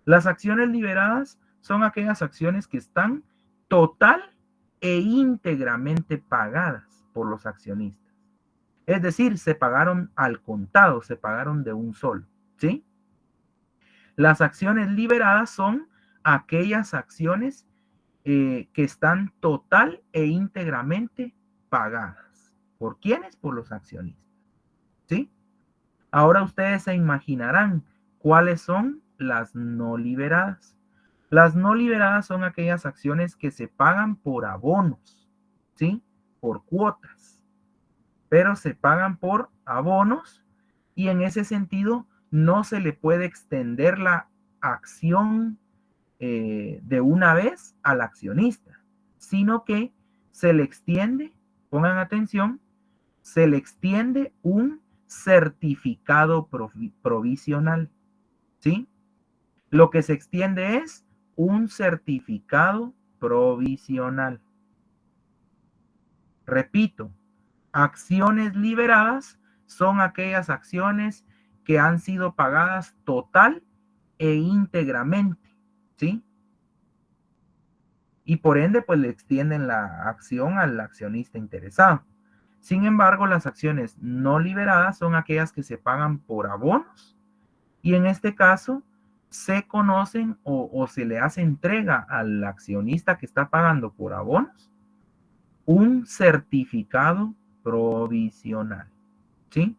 B: Las acciones liberadas son aquellas acciones que están total e íntegramente pagadas por los accionistas. Es decir, se pagaron al contado, se pagaron de un solo, ¿sí? Las acciones liberadas son aquellas acciones que están total e íntegramente pagadas. ¿Por quiénes? Por los accionistas, ¿sí? Ahora ustedes se imaginarán cuáles son las no liberadas. Las no liberadas son aquellas acciones que se pagan por abonos, ¿sí? Por cuotas, pero se pagan por abonos y en ese sentido no se le puede extender la acción de una vez al accionista, sino que se le extiende, pongan atención, se le extiende un certificado provisional, ¿sí? Lo que se extiende es un certificado provisional. Repito, acciones liberadas son aquellas acciones que han sido pagadas total e íntegramente, ¿sí? Y por ende, pues le extienden la acción al accionista interesado. Sin embargo, las acciones no liberadas son aquellas que se pagan por abonos y en este caso se conocen o se le hace entrega al accionista que está pagando por abonos un certificado provisional, ¿sí?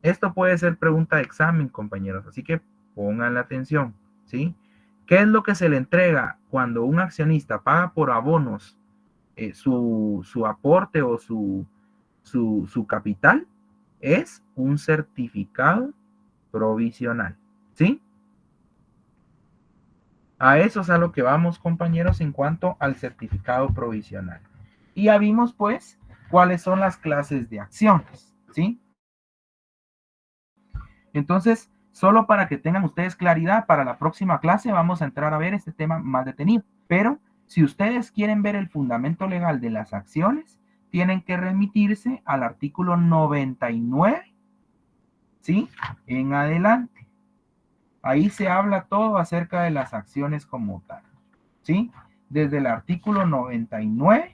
B: Esto puede ser pregunta de examen, compañeros, así que pongan la atención, ¿sí? ¿Qué es lo que se le entrega cuando un accionista paga por abonos su aporte o su capital? Es un certificado provisional, ¿sí? A eso es a lo que vamos, compañeros, en cuanto al certificado provisional. Y ya vimos, pues, cuáles son las clases de acciones, ¿sí? Entonces, solo para que tengan ustedes claridad, para la próxima clase vamos a entrar a ver este tema más detenido. Pero si ustedes quieren ver el fundamento legal de las acciones, tienen que remitirse al artículo 99, ¿sí? En adelante. Ahí se habla todo acerca de las acciones como tal, ¿sí? Desde el artículo 99,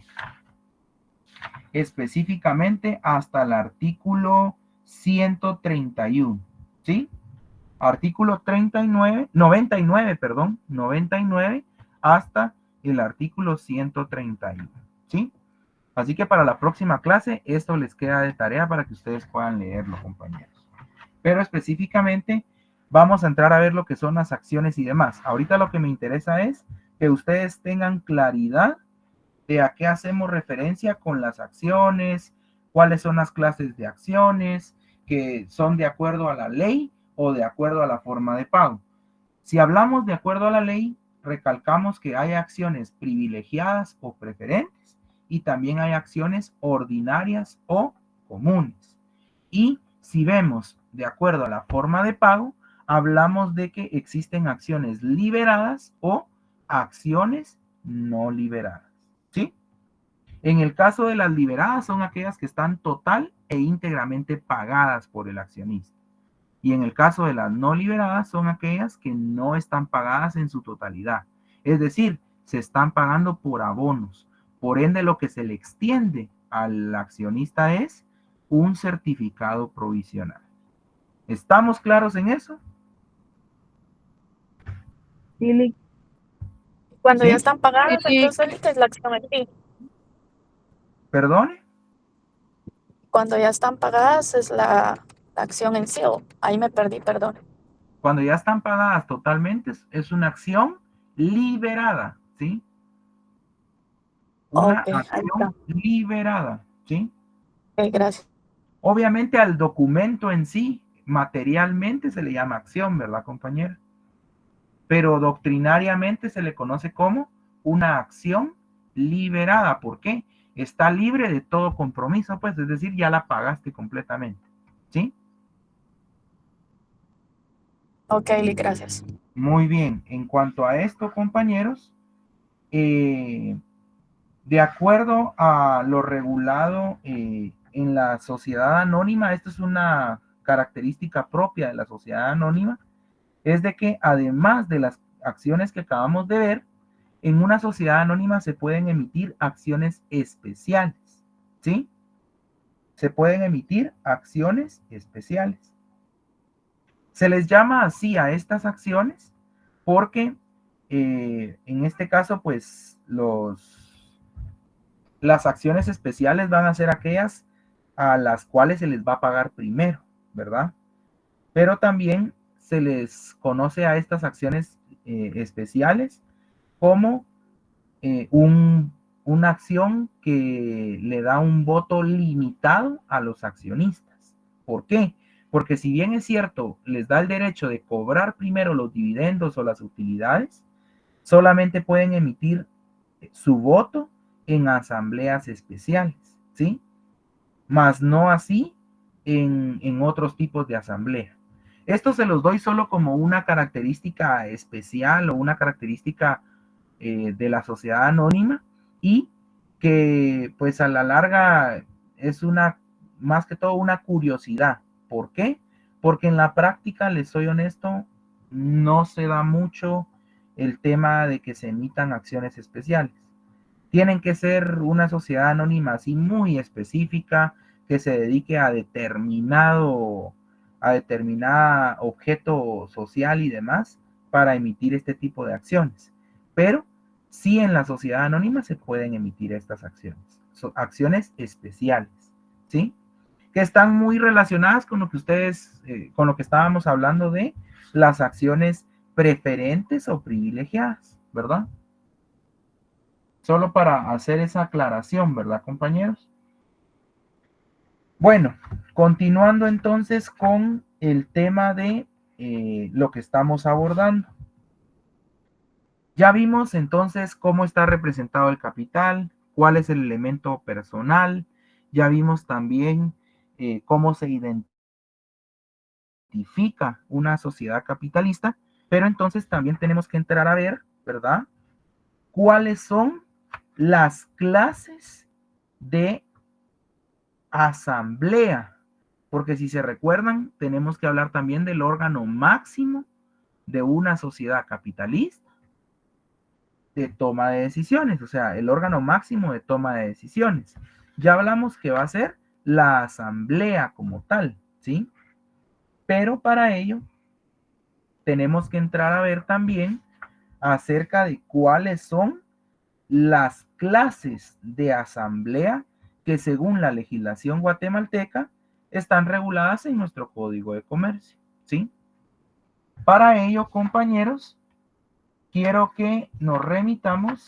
B: específicamente hasta el artículo 131, ¿sí? Artículo 99 hasta el artículo 131, ¿sí? Así que para la próxima clase esto les queda de tarea para que ustedes puedan leerlo, compañeros. Pero específicamente vamos a entrar a ver lo que son las acciones y demás. Ahorita lo que me interesa es que ustedes tengan claridad de a qué hacemos referencia con las acciones, cuáles son las clases de acciones, que son de acuerdo a la ley o de acuerdo a la forma de pago. Si hablamos de acuerdo a la ley, recalcamos que hay acciones privilegiadas o preferentes y también hay acciones ordinarias o comunes. Y si vemos de acuerdo a la forma de pago, hablamos de que existen acciones liberadas o acciones no liberadas, ¿sí? En el caso de las liberadas son aquellas que están total e íntegramente pagadas por el accionista. Y en el caso de las no liberadas son aquellas que no están pagadas en su totalidad. Es decir, se están pagando por abonos. Por ende, lo que se le extiende al accionista es un certificado provisional. ¿Estamos claros en eso?
F: Sí, cuando
B: ¿Sí?
F: ya están pagadas,
D: Sí.
F: entonces es la acción en sí.
B: ¿Perdone?
F: Cuando ya están pagadas es la acción en sí. Ahí me perdí, perdón.
B: Cuando ya están pagadas totalmente, es una acción liberada, ¿sí? Una
F: Ok, ahí está.
B: acción liberada, ¿sí?
F: Ok, gracias.
B: Obviamente al documento en sí, materialmente se le llama acción, ¿verdad, compañera? Pero doctrinariamente se le conoce como una acción liberada. ¿Por qué? Está libre de todo compromiso, pues, es decir, ya la pagaste completamente, ¿sí?
F: Ok, gracias.
B: Muy bien. En cuanto a esto, compañeros, de acuerdo a lo regulado en la sociedad anónima, esto es una característica propia de la sociedad anónima, es de que además de las acciones que acabamos de ver, en una sociedad anónima se pueden emitir acciones especiales, ¿sí? Se pueden emitir acciones especiales. Se les llama así a estas acciones porque en este caso, pues las acciones especiales van a ser aquellas a las cuales se les va a pagar primero, ¿verdad? Pero también se les conoce a estas acciones especiales como una acción que le da un voto limitado a los accionistas. ¿Por qué? Porque si bien es cierto, les da el derecho de cobrar primero los dividendos o las utilidades, solamente pueden emitir su voto en asambleas especiales, ¿sí? Más no así en otros tipos de asamblea. Esto se los doy solo como una característica especial o una característica de la sociedad anónima y que pues a la larga es una, más que todo una curiosidad. ¿Por qué? Porque en la práctica, les soy honesto, no se da mucho el tema de que se emitan acciones especiales. Tienen que ser una sociedad anónima así muy específica que se dedique a determinada objeto social y demás para emitir este tipo de acciones. Pero sí en la sociedad anónima se pueden emitir estas acciones, acciones especiales, ¿sí? Que están muy relacionadas con lo que ustedes, con lo que estábamos hablando de las acciones preferentes o privilegiadas, ¿verdad? Solo para hacer esa aclaración, ¿verdad, compañeros? Bueno, continuando entonces con el tema de lo que estamos abordando. Ya vimos entonces cómo está representado el capital, cuál es el elemento personal, ya vimos también cómo se identifica una sociedad capitalista, pero entonces también tenemos que entrar a ver, ¿verdad? ¿Cuáles son las clases de asamblea? Porque si se recuerdan, tenemos que hablar también del órgano máximo de una sociedad capitalista de toma de decisiones, o sea, el órgano máximo de toma de decisiones. Ya hablamos que va a ser la asamblea como tal, ¿sí? Pero para ello tenemos que entrar a ver también acerca de cuáles son las clases de asamblea que según la legislación guatemalteca están reguladas en nuestro Código de Comercio, ¿sí? Para ello, compañeros, quiero que nos remitamos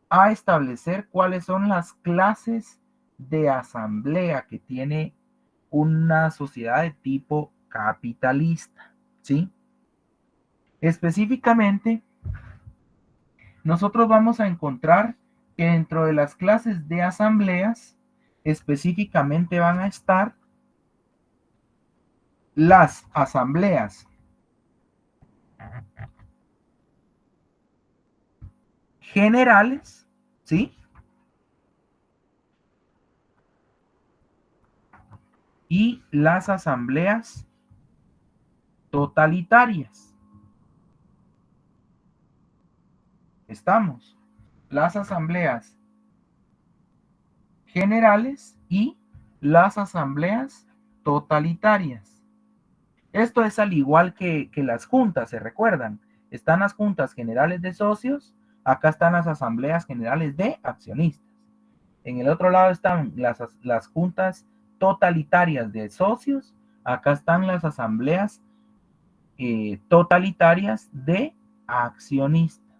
B: a establecer cuáles son las clases de asamblea que tiene una sociedad de tipo capitalista, ¿sí? Específicamente, nosotros vamos a encontrar que dentro de las clases de asambleas, específicamente van a estar las asambleas generales, ¿sí? Y las asambleas totalitarias. Estamos. Las asambleas generales y las asambleas totalitarias. Esto es al igual que las juntas, ¿se recuerdan? Están las juntas generales de socios, acá están las asambleas generales de accionistas. En el otro lado están las juntas totalitarias de socios, acá están las asambleas totalitarias de accionistas.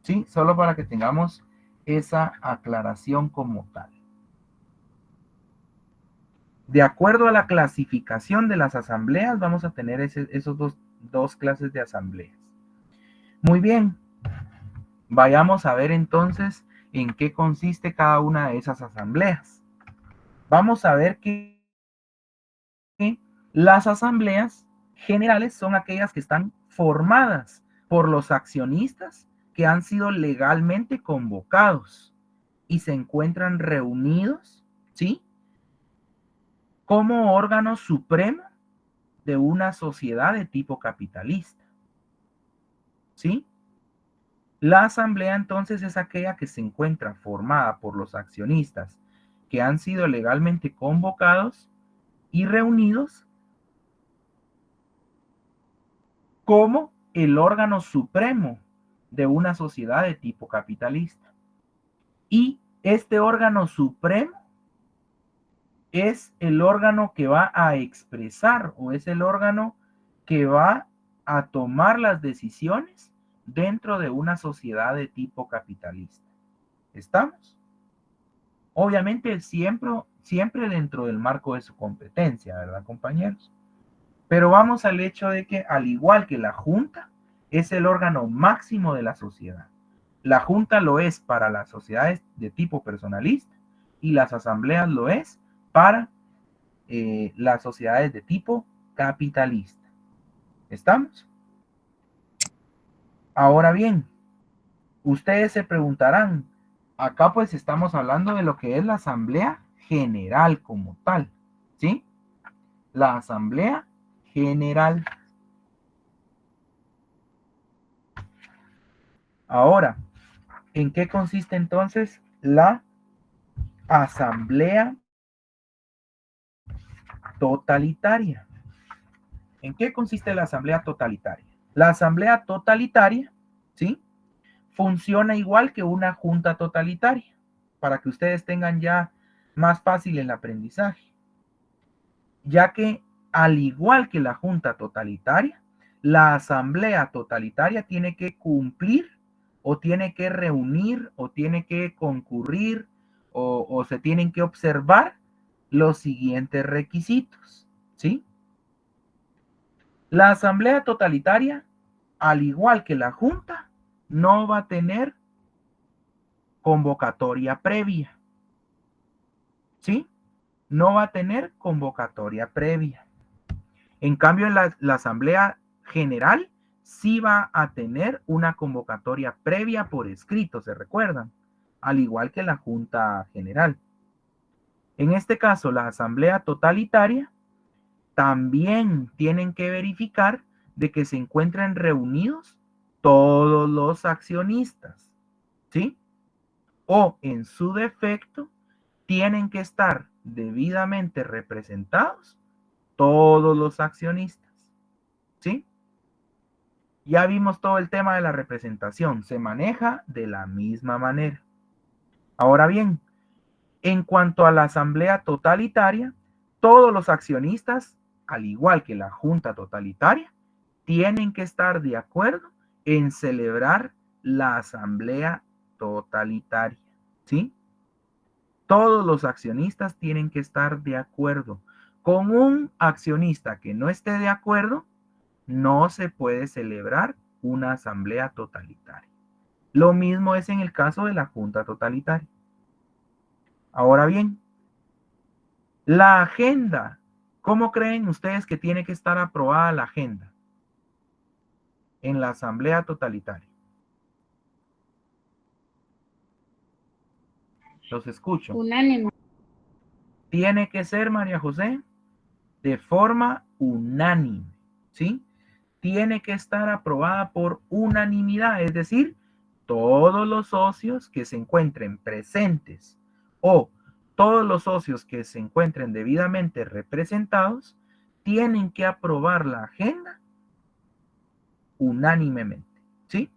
B: ¿Sí? Solo para que tengamos esa aclaración como tal. De acuerdo a la clasificación de las asambleas, vamos a tener esos dos clases de asambleas. Muy bien. Vayamos a ver entonces en qué consiste cada una de esas asambleas. Vamos a ver que las asambleas generales son aquellas que están formadas por los accionistas que han sido legalmente convocados y se encuentran reunidos, ¿sí? Como órgano supremo de una sociedad de tipo capitalista, ¿sí? La asamblea entonces es aquella que se encuentra formada por los accionistas que han sido legalmente convocados y reunidos como el órgano supremo de una sociedad de tipo capitalista. Y este órgano supremo es el órgano que va a expresar o es el órgano que va a tomar las decisiones dentro de una sociedad de tipo capitalista. ¿Estamos? Obviamente siempre dentro del marco de su competencia, ¿verdad, compañeros? Pero vamos al hecho de que, al igual que la Junta, es el órgano máximo de la sociedad. La Junta lo es para las sociedades de tipo personalista y las asambleas lo es para las sociedades de tipo capitalista. ¿Estamos? Ahora bien, ustedes se preguntarán, acá pues estamos hablando de lo que es la asamblea general como tal, ¿sí? La asamblea general. Ahora, ¿en qué consiste entonces la asamblea totalitaria? ¿En qué consiste la asamblea totalitaria? La asamblea totalitaria, ¿sí? Funciona igual que una junta totalitaria, para que ustedes tengan ya más fácil el aprendizaje. Ya que, al igual que la junta totalitaria, la asamblea totalitaria tiene que cumplir o tiene que reunir o tiene que concurrir o se tienen que observar los siguientes requisitos, ¿sí? La asamblea totalitaria, al igual que la junta, no va a tener convocatoria previa, ¿sí? No va a tener convocatoria previa. En cambio, la asamblea general sí va a tener una convocatoria previa por escrito, ¿se recuerdan? Al igual que la junta general. En este caso, la asamblea totalitaria también tienen que verificar de que se encuentren reunidos todos los accionistas, ¿sí? O en su defecto, tienen que estar debidamente representados todos los accionistas, ¿sí? Ya vimos todo el tema de la representación, se maneja de la misma manera. Ahora bien, en cuanto a la asamblea totalitaria, todos los accionistas, al igual que la junta totalitaria, tienen que estar de acuerdo en celebrar la asamblea totalitaria, ¿sí? Todos los accionistas tienen que estar de acuerdo. Con un accionista que no esté de acuerdo, no se puede celebrar una asamblea totalitaria. Lo mismo es en el caso de la junta totalitaria. Ahora bien, la agenda, ¿cómo creen ustedes que tiene que estar aprobada la agenda en la asamblea totalitaria? Los escucho.
D: Unánime.
B: Tiene que ser, María José, de forma unánime, ¿sí? Tiene que estar aprobada por unanimidad, es decir, todos los socios que se encuentren presentes o todos los socios que se encuentren debidamente representados tienen que aprobar la agenda unánimemente, ¿sí?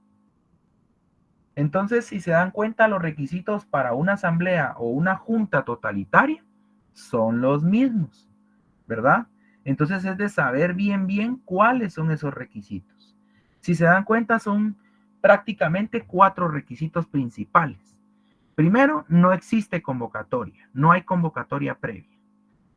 B: Entonces, si se dan cuenta, los requisitos para una asamblea o una junta totalitaria son los mismos, ¿verdad? Entonces es de saber bien cuáles son esos requisitos. Si se dan cuenta, son prácticamente 4 requisitos principales. Primero, no existe convocatoria, no hay convocatoria previa.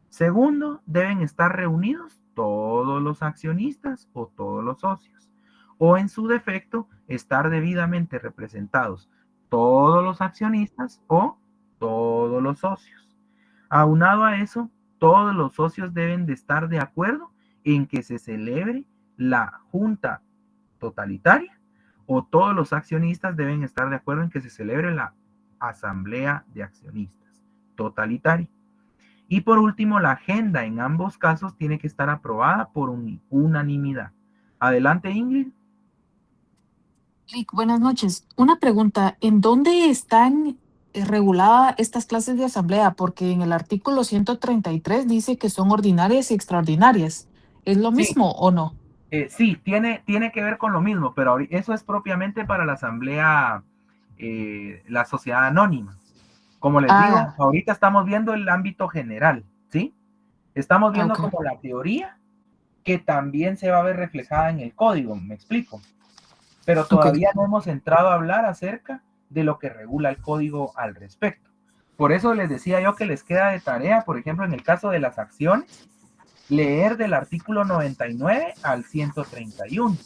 B: Segundo, deben estar reunidos todos los accionistas o todos los socios. O en su defecto, estar debidamente representados todos los accionistas o todos los socios. Aunado a eso, todos los socios deben de estar de acuerdo en que se celebre la junta totalitaria o todos los accionistas deben estar de acuerdo en que se celebre la asamblea de accionistas totalitaria. Y por último, la agenda en ambos casos tiene que estar aprobada por unanimidad. Adelante, Ingrid.
G: Buenas noches. Una pregunta, ¿en dónde están reguladas estas clases de asamblea? Porque en el artículo 133 dice que son ordinarias y extraordinarias. ¿Es lo mismo o no?
B: Sí, tiene que ver con lo mismo, pero eso es propiamente para la asamblea, la sociedad anónima. Como les digo, ahorita estamos viendo el ámbito general, ¿sí? Estamos viendo como la teoría que también se va a ver reflejada en el código, me explico. Pero todavía no hemos entrado a hablar acerca de lo que regula el código al respecto. Por eso les decía yo que les queda de tarea, por ejemplo, en el caso de las acciones, leer del artículo 99 al 131.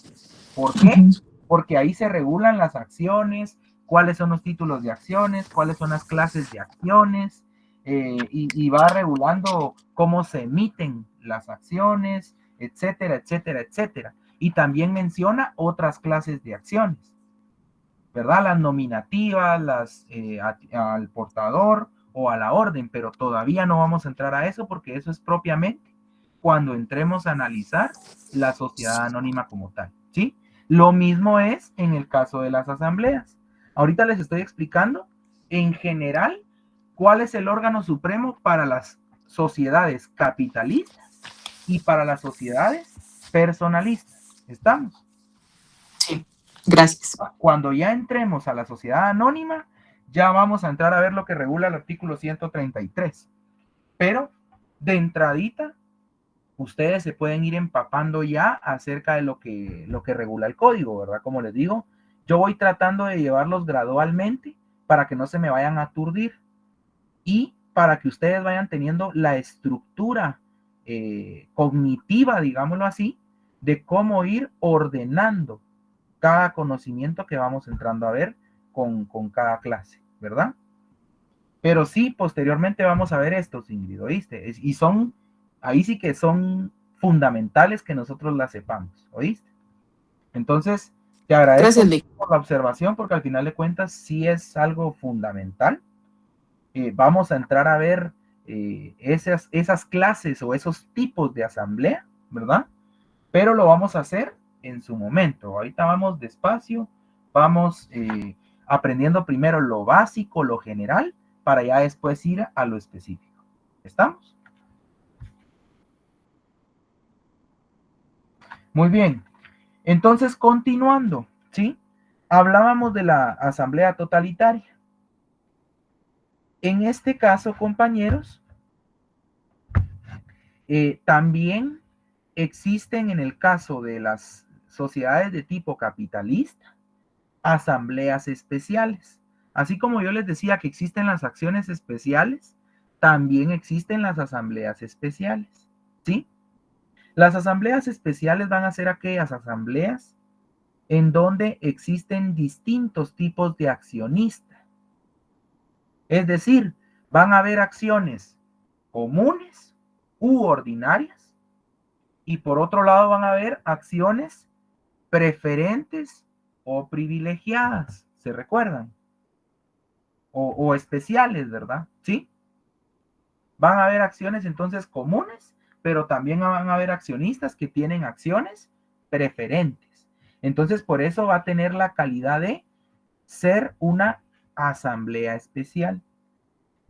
B: ¿Por qué? Porque ahí se regulan las acciones, cuáles son los títulos de acciones, cuáles son las clases de acciones, y va regulando cómo se emiten las acciones, etcétera, etcétera, etcétera. Y también menciona otras clases de acciones, ¿verdad? Las nominativas, las al portador o a la orden, pero todavía no vamos a entrar a eso porque eso es propiamente cuando entremos a analizar la sociedad anónima como tal, ¿sí? Lo mismo es en el caso de las asambleas. Ahorita les estoy explicando en general cuál es el órgano supremo para las sociedades capitalistas y para las sociedades personalistas. ¿Estamos?
G: Sí, gracias.
B: Cuando ya entremos a la sociedad anónima, ya vamos a entrar a ver lo que regula el artículo 133. Pero de entradita, ustedes se pueden ir empapando ya acerca de lo que regula el código, ¿verdad? Como les digo, yo voy tratando de llevarlos gradualmente para que no se me vayan a aturdir y para que ustedes vayan teniendo la estructura cognitiva, digámoslo así, de cómo ir ordenando cada conocimiento que vamos entrando a ver con cada clase, ¿verdad? Pero sí, posteriormente vamos a ver estos, Ingrid, ¿oíste? Y son, ahí sí que son fundamentales que nosotros las sepamos, ¿oíste? Entonces, te agradezco
G: Gracias, Lick.
B: por la observación, porque al final de cuentas sí es algo fundamental. Vamos a entrar a ver esas clases o esos tipos de asamblea, ¿verdad? Pero lo vamos a hacer en su momento. Ahorita vamos despacio, vamos aprendiendo primero lo básico, lo general, para ya después ir a lo específico. ¿Estamos? Muy bien. Entonces, continuando, ¿sí? Hablábamos de la asamblea totalitaria. En este caso, compañeros, también existen en el caso de las sociedades de tipo capitalista, asambleas especiales. Así como yo les decía que existen las acciones especiales, también existen las asambleas especiales, ¿sí? Las asambleas especiales van a ser aquellas asambleas en donde existen distintos tipos de accionistas. Es decir, van a haber acciones comunes u ordinarias y por otro lado van a haber acciones preferentes o privilegiadas, ¿se recuerdan? O especiales, ¿verdad? ¿Sí? Van a haber acciones entonces comunes, pero también van a haber accionistas que tienen acciones preferentes. Entonces, por eso va a tener la calidad de ser una asamblea especial,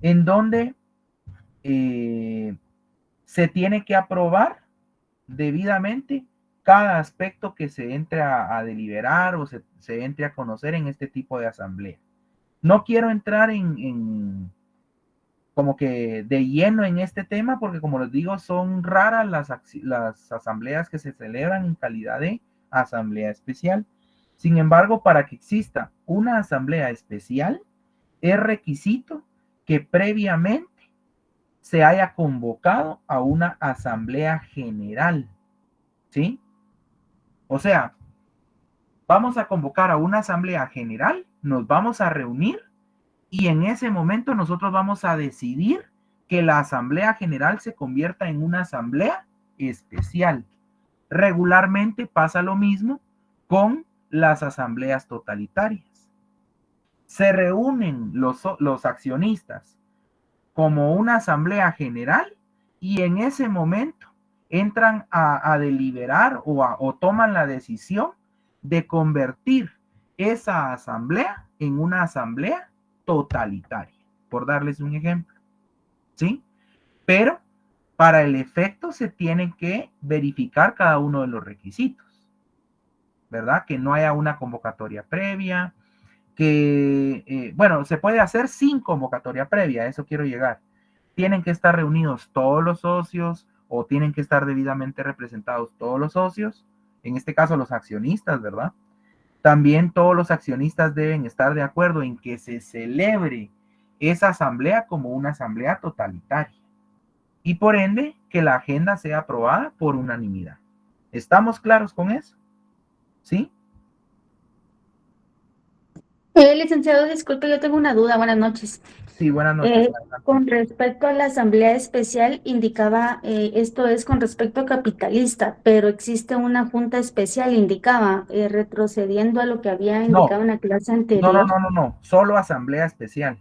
B: en donde se tiene que aprobar debidamente cada aspecto que se entre a deliberar o se entre a conocer en este tipo de asamblea. No quiero entrar en como que de lleno en este tema, porque como les digo, son raras las asambleas que se celebran en calidad de asamblea especial. Sin embargo, para que exista una asamblea especial, es requisito que previamente se haya convocado a una asamblea general, ¿sí? O sea, vamos a convocar a una asamblea general, nos vamos a reunir y en ese momento nosotros vamos a decidir que la asamblea general se convierta en una asamblea especial. Regularmente pasa lo mismo con las asambleas totalitarias. Se reúnen los accionistas como una asamblea general y en ese momento entran a deliberar o toman la decisión de convertir esa asamblea en una asamblea totalitaria, por darles un ejemplo, ¿sí? Pero para el efecto se tienen que verificar cada uno de los requisitos, ¿verdad? Que no haya una convocatoria previa, que, bueno, se puede hacer sin convocatoria previa, a eso quiero llegar. Tienen que estar reunidos todos los socios o tienen que estar debidamente representados todos los socios, en este caso los accionistas, ¿verdad? También todos los accionistas deben estar de acuerdo en que se celebre esa asamblea como una asamblea totalitaria y por ende que la agenda sea aprobada por unanimidad. ¿Estamos claros con eso? ¿Sí?
H: Licenciado, disculpe, yo tengo una duda. Buenas noches.
B: Sí, buenas noches.
H: Con respecto a la asamblea especial, indicaba, esto es con respecto a capitalista, pero existe una junta especial, indicaba, retrocediendo a lo que había indicado en la clase anterior.
B: No, solo asamblea especial.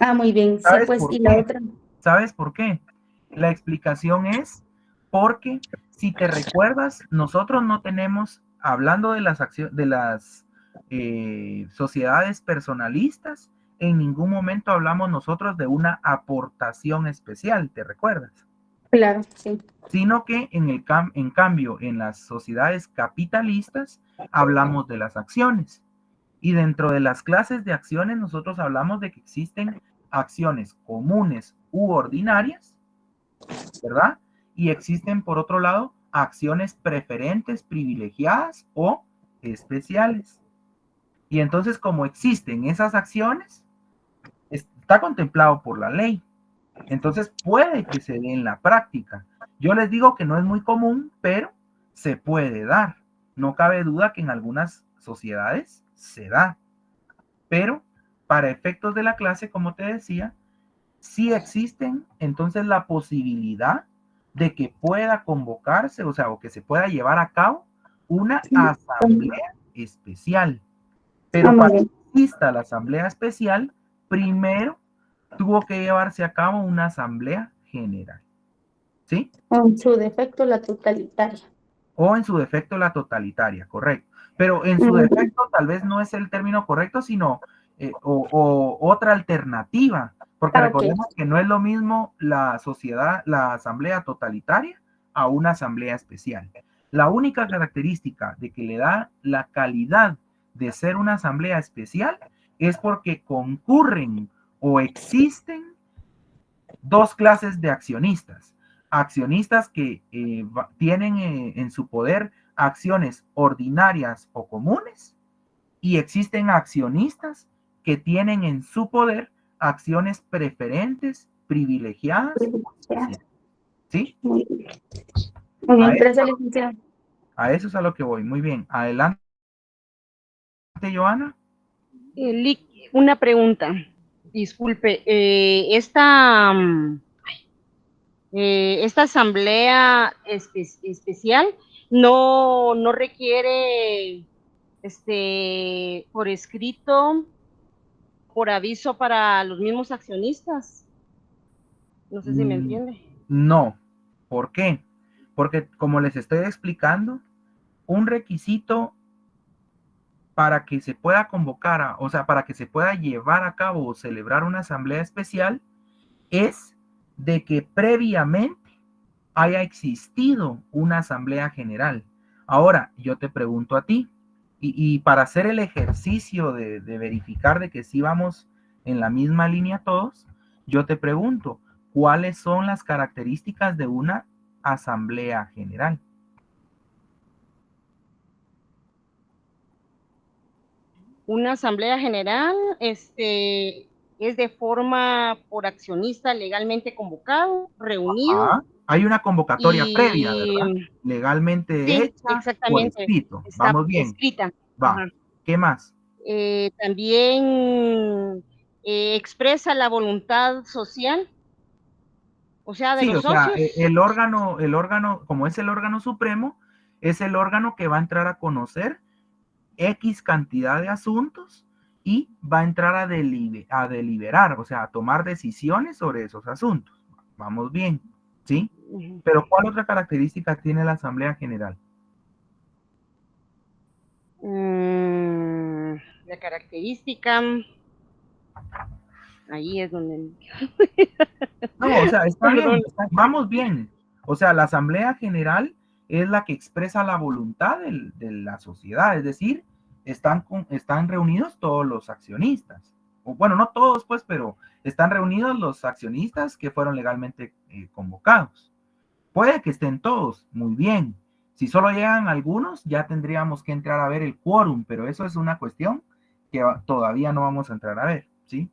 H: Ah, muy bien, sí,
B: ¿Sabes
H: pues,
B: por
H: y
B: qué?
H: la otra.
B: ¿Sabes por qué? La explicación es porque, si te recuerdas, nosotros no tenemos, hablando de las sociedades personalistas, en ningún momento hablamos nosotros de una aportación especial, ¿te recuerdas?
H: Claro, sí.
B: Sino que en cambio, en las sociedades capitalistas hablamos de las acciones. Y dentro de las clases de acciones nosotros hablamos de que existen acciones comunes u ordinarias, ¿verdad? y existen, por otro lado, acciones preferentes, privilegiadas o especiales. Y entonces, como existen esas acciones, está contemplado por la ley. Entonces, puede que se dé en la práctica. Yo les digo que no es muy común, pero se puede dar. No cabe duda que en algunas sociedades se da. Pero para efectos de la clase, como te decía, sí existen entonces la posibilidad de que pueda convocarse, o sea, o que se pueda llevar a cabo una asamblea especial. Pero para que exista la asamblea especial, primero tuvo que llevarse a cabo una asamblea general. ¿Sí?
H: O en su defecto, la totalitaria.
B: O en su defecto la totalitaria, correcto. Pero en su defecto tal vez no es el término correcto, sino o otra alternativa, porque recordemos que no es lo mismo la sociedad, la asamblea totalitaria a una asamblea especial. La única característica de que le da la calidad de ser una asamblea especial es porque concurren o existen dos clases de accionistas. Accionistas que tienen en su poder acciones ordinarias o comunes, y existen accionistas que tienen en su poder acciones preferentes, privilegiadas. ¿Sí?
H: Muy bien. Muy bien, gracias, licenciado.
B: A eso es a lo que voy. Muy bien. Adelante, Joana.
D: Una pregunta. Disculpe. Esta asamblea especial no requiere por escrito, por aviso para los mismos accionistas. No sé si me entiende.
B: No. ¿Por qué? Porque como les estoy explicando, un requisito para que se pueda convocar, o sea, para que se pueda llevar a cabo o celebrar una asamblea especial, es de que previamente haya existido una asamblea general. Ahora, yo te pregunto a ti, y para hacer el ejercicio de verificar de que sí vamos en la misma línea todos, yo te pregunto, ¿cuáles son las características de una asamblea general?
D: Una asamblea general es de forma por accionista legalmente convocado, reunido.
B: Hay una convocatoria previa, ¿verdad? Legalmente
D: sí,
B: hecha,
D: exactamente.
B: por escrito.
D: Está
B: Vamos bien.
D: Escrita.
B: Va.
D: Ajá.
B: ¿Qué más?
D: También expresa la voluntad social, o sea, de
B: Sí,
D: los
B: o sea,
D: socios.
B: el órgano, como es el órgano supremo, es el órgano que va a entrar a conocer X cantidad de asuntos y va a entrar a deliberar, o sea, a tomar decisiones sobre esos asuntos. Vamos bien, ¿sí? Pero ¿cuál otra característica tiene la Asamblea General?
D: La característica, ahí es donde...
B: No, o sea, está
D: Perdón.
B: bien, vamos bien. O sea, la Asamblea General es la que expresa la voluntad de la sociedad, es decir, están reunidos todos los accionistas. O, bueno, no todos, pues, pero están reunidos los accionistas que fueron legalmente convocados. Puede que estén todos, muy bien. Si solo llegan algunos, ya tendríamos que entrar a ver el quórum, pero eso es una cuestión que todavía no vamos a entrar a ver, ¿sí?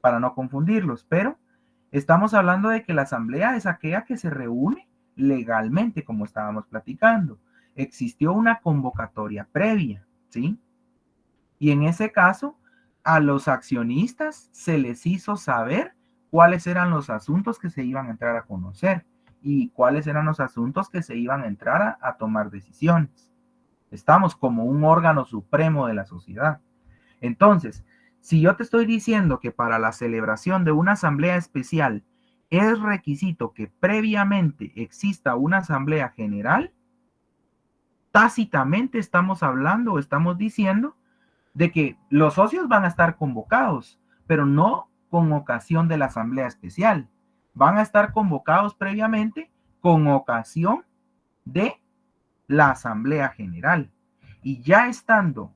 B: Para no confundirlos, pero estamos hablando de que la asamblea es aquella que se reúne legalmente, como estábamos platicando. Existió una convocatoria previa, ¿sí? Y en ese caso, a los accionistas se les hizo saber cuáles eran los asuntos que se iban a entrar a conocer y cuáles eran los asuntos que se iban a entrar a tomar decisiones. Estamos como un órgano supremo de la sociedad. Entonces, si yo te estoy diciendo que para la celebración de una asamblea especial es requisito que previamente exista una asamblea general, tácitamente estamos hablando o estamos diciendo de que los socios van a estar convocados, pero no con ocasión de la asamblea especial. Van a estar convocados previamente con ocasión de la asamblea general. Y ya estando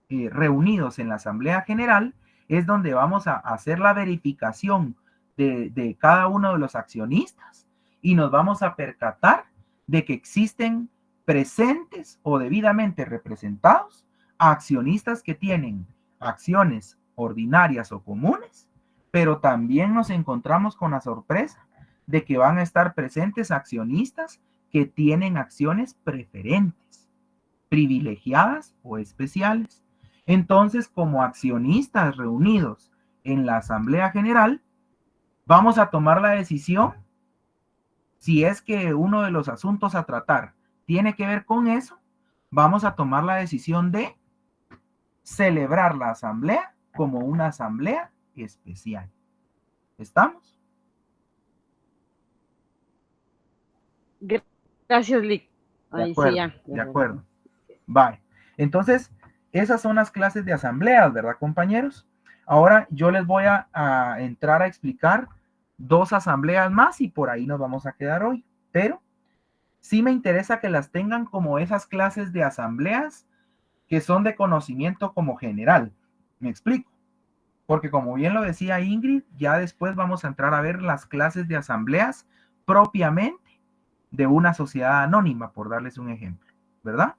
B: reunidos en la asamblea general, es donde vamos a hacer la verificación de cada uno de los accionistas y nos vamos a percatar de que existen presentes o debidamente representados accionistas que tienen acciones ordinarias o comunes, pero también nos encontramos con la sorpresa de que van a estar presentes accionistas que tienen acciones preferentes, privilegiadas o especiales. Entonces, como accionistas reunidos en la Asamblea General, vamos a tomar la decisión si es que uno de los asuntos a tratar tiene que ver con eso, vamos a tomar la decisión de celebrar la asamblea como una asamblea especial. ¿Estamos?
D: Gracias, Lick.
B: De
D: Ahí
B: acuerdo,
D: sí ya.
B: de acuerdo. Vale. Entonces, esas son las clases de asambleas, ¿verdad, compañeros? Ahora yo les voy a entrar a explicar 2 asambleas más y por ahí nos vamos a quedar hoy. Pero sí me interesa que las tengan como esas clases de asambleas que son de conocimiento como general. ¿Me explico? Porque como bien lo decía Ingrid, ya después vamos a entrar a ver las clases de asambleas propiamente de una sociedad anónima, por darles un ejemplo, ¿verdad?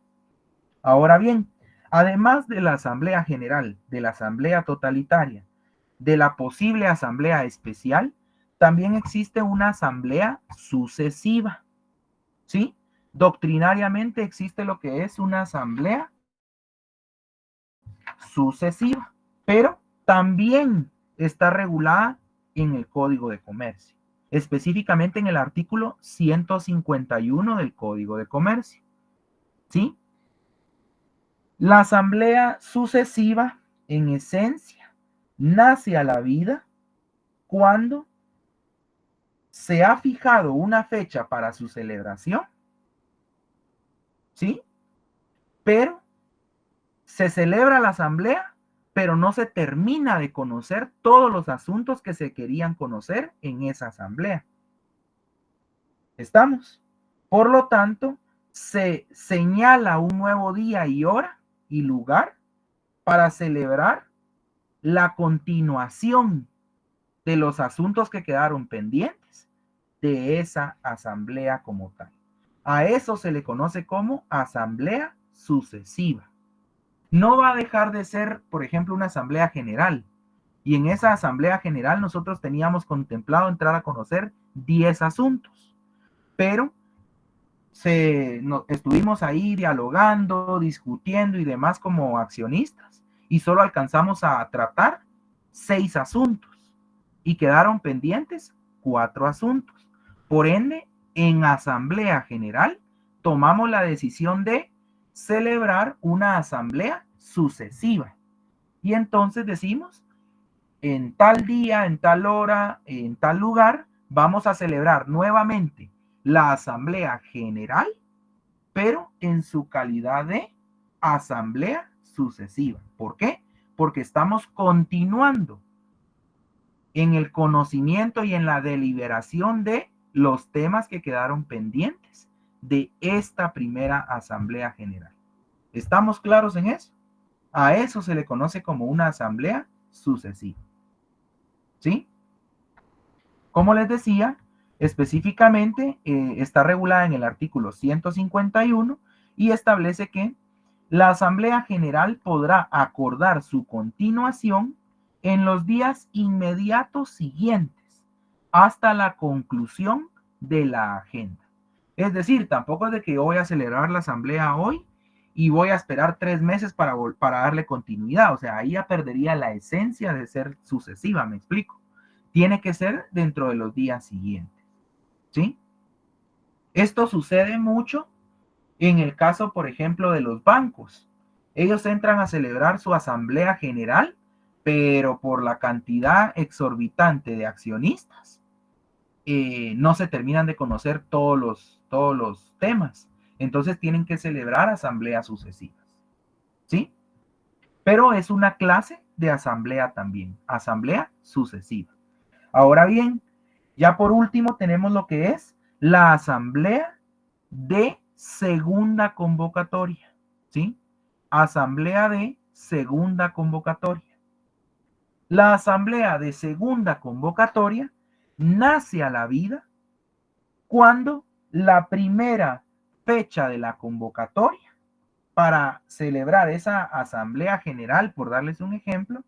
B: Ahora bien, además de la asamblea general, de la asamblea totalitaria, de la posible asamblea especial, también existe una asamblea sucesiva, ¿sí? Doctrinariamente existe lo que es una asamblea sucesiva, pero también está regulada en el Código de Comercio, específicamente en el artículo 151 del Código de Comercio, ¿sí? La asamblea sucesiva, en esencia, nace a la vida cuando se ha fijado una fecha para su celebración, ¿sí? Pero se celebra la asamblea, pero no se termina de conocer todos los asuntos que se querían conocer en esa asamblea. ¿Estamos? Por lo tanto, se señala un nuevo día y hora y lugar para celebrar la continuación de los asuntos que quedaron pendientes de esa asamblea como tal. A eso se le conoce como asamblea sucesiva. No va a dejar de ser, por ejemplo, una asamblea general. Y en esa asamblea general nosotros teníamos contemplado entrar a conocer 10 asuntos. Pero estuvimos ahí dialogando, discutiendo y demás como accionistas. Y solo alcanzamos a tratar 6 asuntos. Y quedaron pendientes 4 asuntos. Por ende, en asamblea general tomamos la decisión de celebrar una asamblea sucesiva. Y entonces decimos, en tal día, en tal hora, en tal lugar, vamos a celebrar nuevamente la asamblea general, pero en su calidad de asamblea sucesiva. ¿Por qué? Porque estamos continuando en el conocimiento y en la deliberación de los temas que quedaron pendientes de esta primera asamblea general. ¿Estamos claros en eso? A eso se le conoce como una asamblea sucesiva. ¿Sí? Como les decía, específicamente está regulada en el artículo 151 y establece que la Asamblea General podrá acordar su continuación en los días inmediatos siguientes hasta la conclusión de la agenda. Es decir, tampoco es de que yo voy a celebrar la asamblea hoy y voy a esperar 3 meses para darle continuidad. O sea, ahí ya perdería la esencia de ser sucesiva, me explico. Tiene que ser dentro de los días siguientes, ¿sí? Esto sucede mucho en el caso, por ejemplo, de los bancos. Ellos entran a celebrar su asamblea general, pero por la cantidad exorbitante de accionistas, no se terminan de conocer todos los temas. Entonces tienen que celebrar asambleas sucesivas, ¿sí? Pero es una clase de asamblea también, asamblea sucesiva. Ahora bien, ya por último tenemos lo que es la asamblea de segunda convocatoria, ¿sí? Asamblea de segunda convocatoria. La asamblea de segunda convocatoria nace a la vida cuando la primera fecha de la convocatoria para celebrar esa asamblea general, por darles un ejemplo,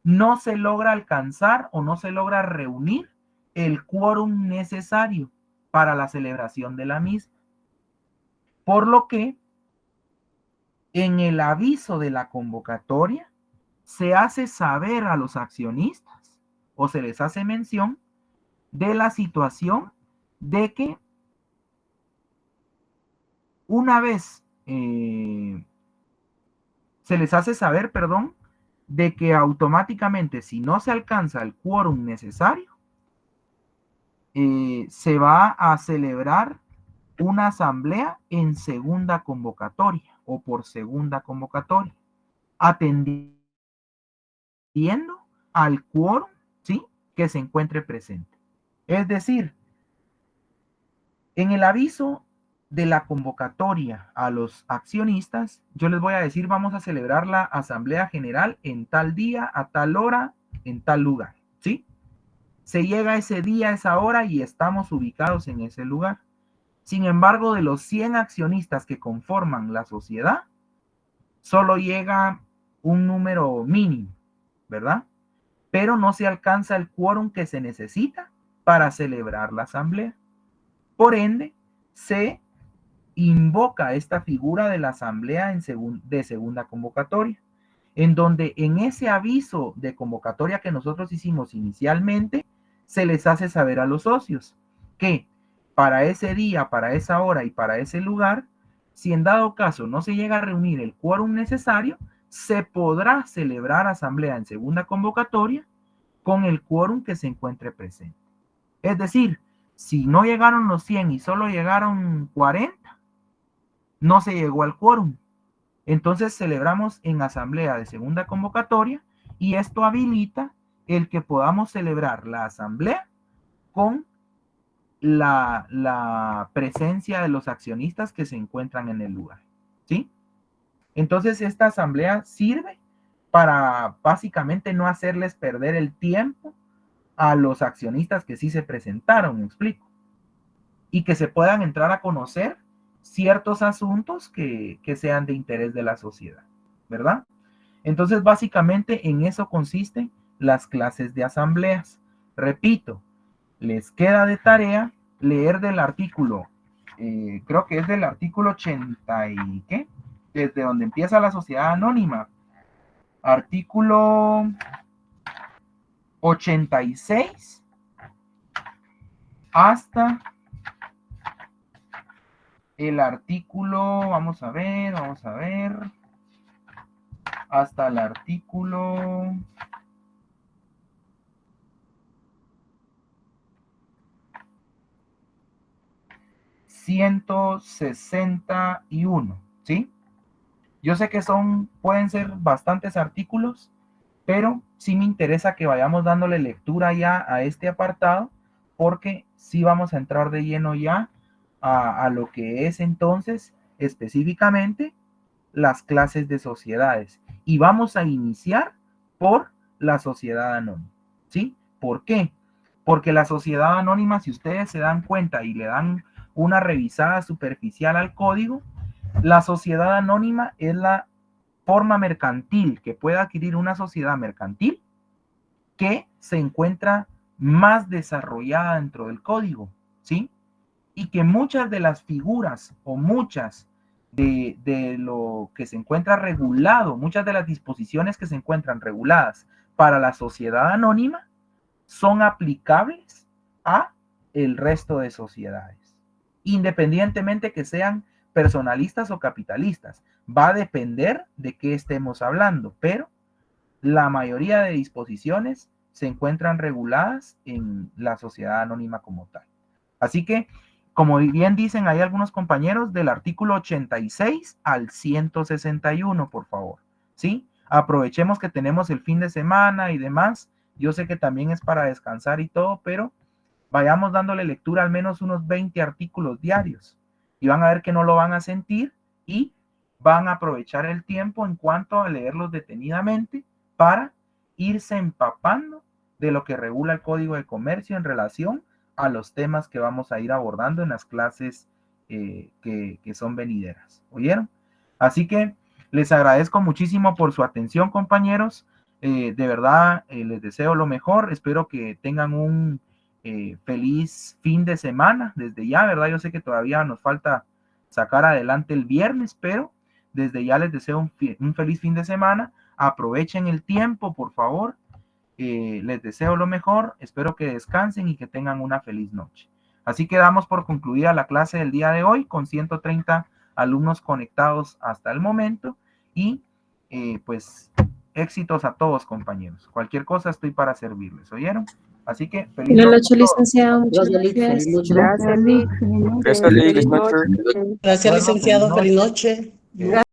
B: no se logra alcanzar o no se logra reunir el quórum necesario para la celebración de la misma. Por lo que en el aviso de la convocatoria se hace saber a los accionistas o se les hace mención de la situación de que una vez se les hace saber, perdón, de que automáticamente si no se alcanza el quórum necesario, se va a celebrar una asamblea en segunda convocatoria o por segunda convocatoria, atendiendo al quórum, ¿sí?, que se encuentre presente. Es decir, en el aviso de la convocatoria a los accionistas, yo les voy a decir, vamos a celebrar la asamblea general en tal día, a tal hora, en tal lugar, ¿sí? Se llega ese día, esa hora y estamos ubicados en ese lugar. Sin embargo, de los 100 accionistas que conforman la sociedad, solo llega un número mínimo, ¿verdad? Pero no se alcanza el quórum que se necesita para celebrar la asamblea. Por ende, se invoca esta figura de la asamblea de segunda convocatoria, en donde en ese aviso de convocatoria que nosotros hicimos inicialmente, se les hace saber a los socios que para ese día, para esa hora y para ese lugar, si en dado caso no se llega a reunir el quórum necesario, se podrá celebrar asamblea en segunda convocatoria con el quórum que se encuentre presente. Es decir, si no llegaron los 100 y solo llegaron 40, no se llegó al quórum. Entonces celebramos en asamblea de segunda convocatoria y esto habilita el que podamos celebrar la asamblea con la presencia de los accionistas que se encuentran en el lugar, ¿sí? Entonces esta asamblea sirve para básicamente no hacerles perder el tiempo a los accionistas que sí se presentaron, me explico, y que se puedan entrar a conocer ciertos asuntos que sean de interés de la sociedad, ¿verdad? Entonces, básicamente en eso consisten las clases de asambleas. Repito, les queda de tarea leer del artículo, creo que es del artículo 80 y ¿qué? Desde donde empieza la sociedad anónima. Artículo 86 hasta el artículo, vamos a ver, hasta el artículo 161, ¿sí? Yo sé que pueden ser bastantes artículos, pero sí me interesa que vayamos dándole lectura ya a este apartado, porque sí vamos a entrar de lleno ya a lo que es entonces específicamente las clases de sociedades. Y vamos a iniciar por la sociedad anónima, ¿sí? ¿Por qué? Porque la sociedad anónima, si ustedes se dan cuenta y le dan una revisada superficial al código, la sociedad anónima es la forma mercantil que puede adquirir una sociedad mercantil que se encuentra más desarrollada dentro del código, ¿sí? Y que muchas de las figuras o muchas de lo que se encuentra regulado, muchas de las disposiciones que se encuentran reguladas para la sociedad anónima son aplicables a el resto de sociedades, independientemente que sean personalistas o capitalistas. Va a depender de qué estemos hablando, pero la mayoría de disposiciones se encuentran reguladas en la sociedad anónima como tal. Así que, como bien dicen ahí algunos compañeros, del artículo 86 al 161, por favor, ¿sí? Aprovechemos que tenemos el fin de semana y demás. Yo sé que también es para descansar y todo, pero vayamos dándole lectura al menos unos 20 artículos diarios y van a ver que no lo van a sentir y van a aprovechar el tiempo en cuanto a leerlos detenidamente para irse empapando de lo que regula el Código de Comercio en relación a los temas que vamos a ir abordando en las clases que son venideras. ¿Oyeron? Así que les agradezco muchísimo por su atención, compañeros. De verdad, les deseo lo mejor. Espero que tengan un feliz fin de semana desde ya, ¿verdad? Yo sé que todavía nos falta sacar adelante el viernes, pero desde ya les deseo un feliz fin de semana. Aprovechen el tiempo, por favor. Les deseo lo mejor. Espero que descansen y que tengan una feliz noche. Así que damos por concluida la clase del día de hoy con 130 alumnos conectados hasta el momento y pues éxitos a todos, compañeros. Cualquier cosa estoy para servirles, ¿oyeron? Así que feliz
I: Buenas
B: noche.
I: noches, licenciado. Muchas
J: Gracias, Lick.
I: gracias.
J: Feliz noche.
K: Gracias, licenciado. Feliz noche.
J: Gracias, licenciado. Feliz noche.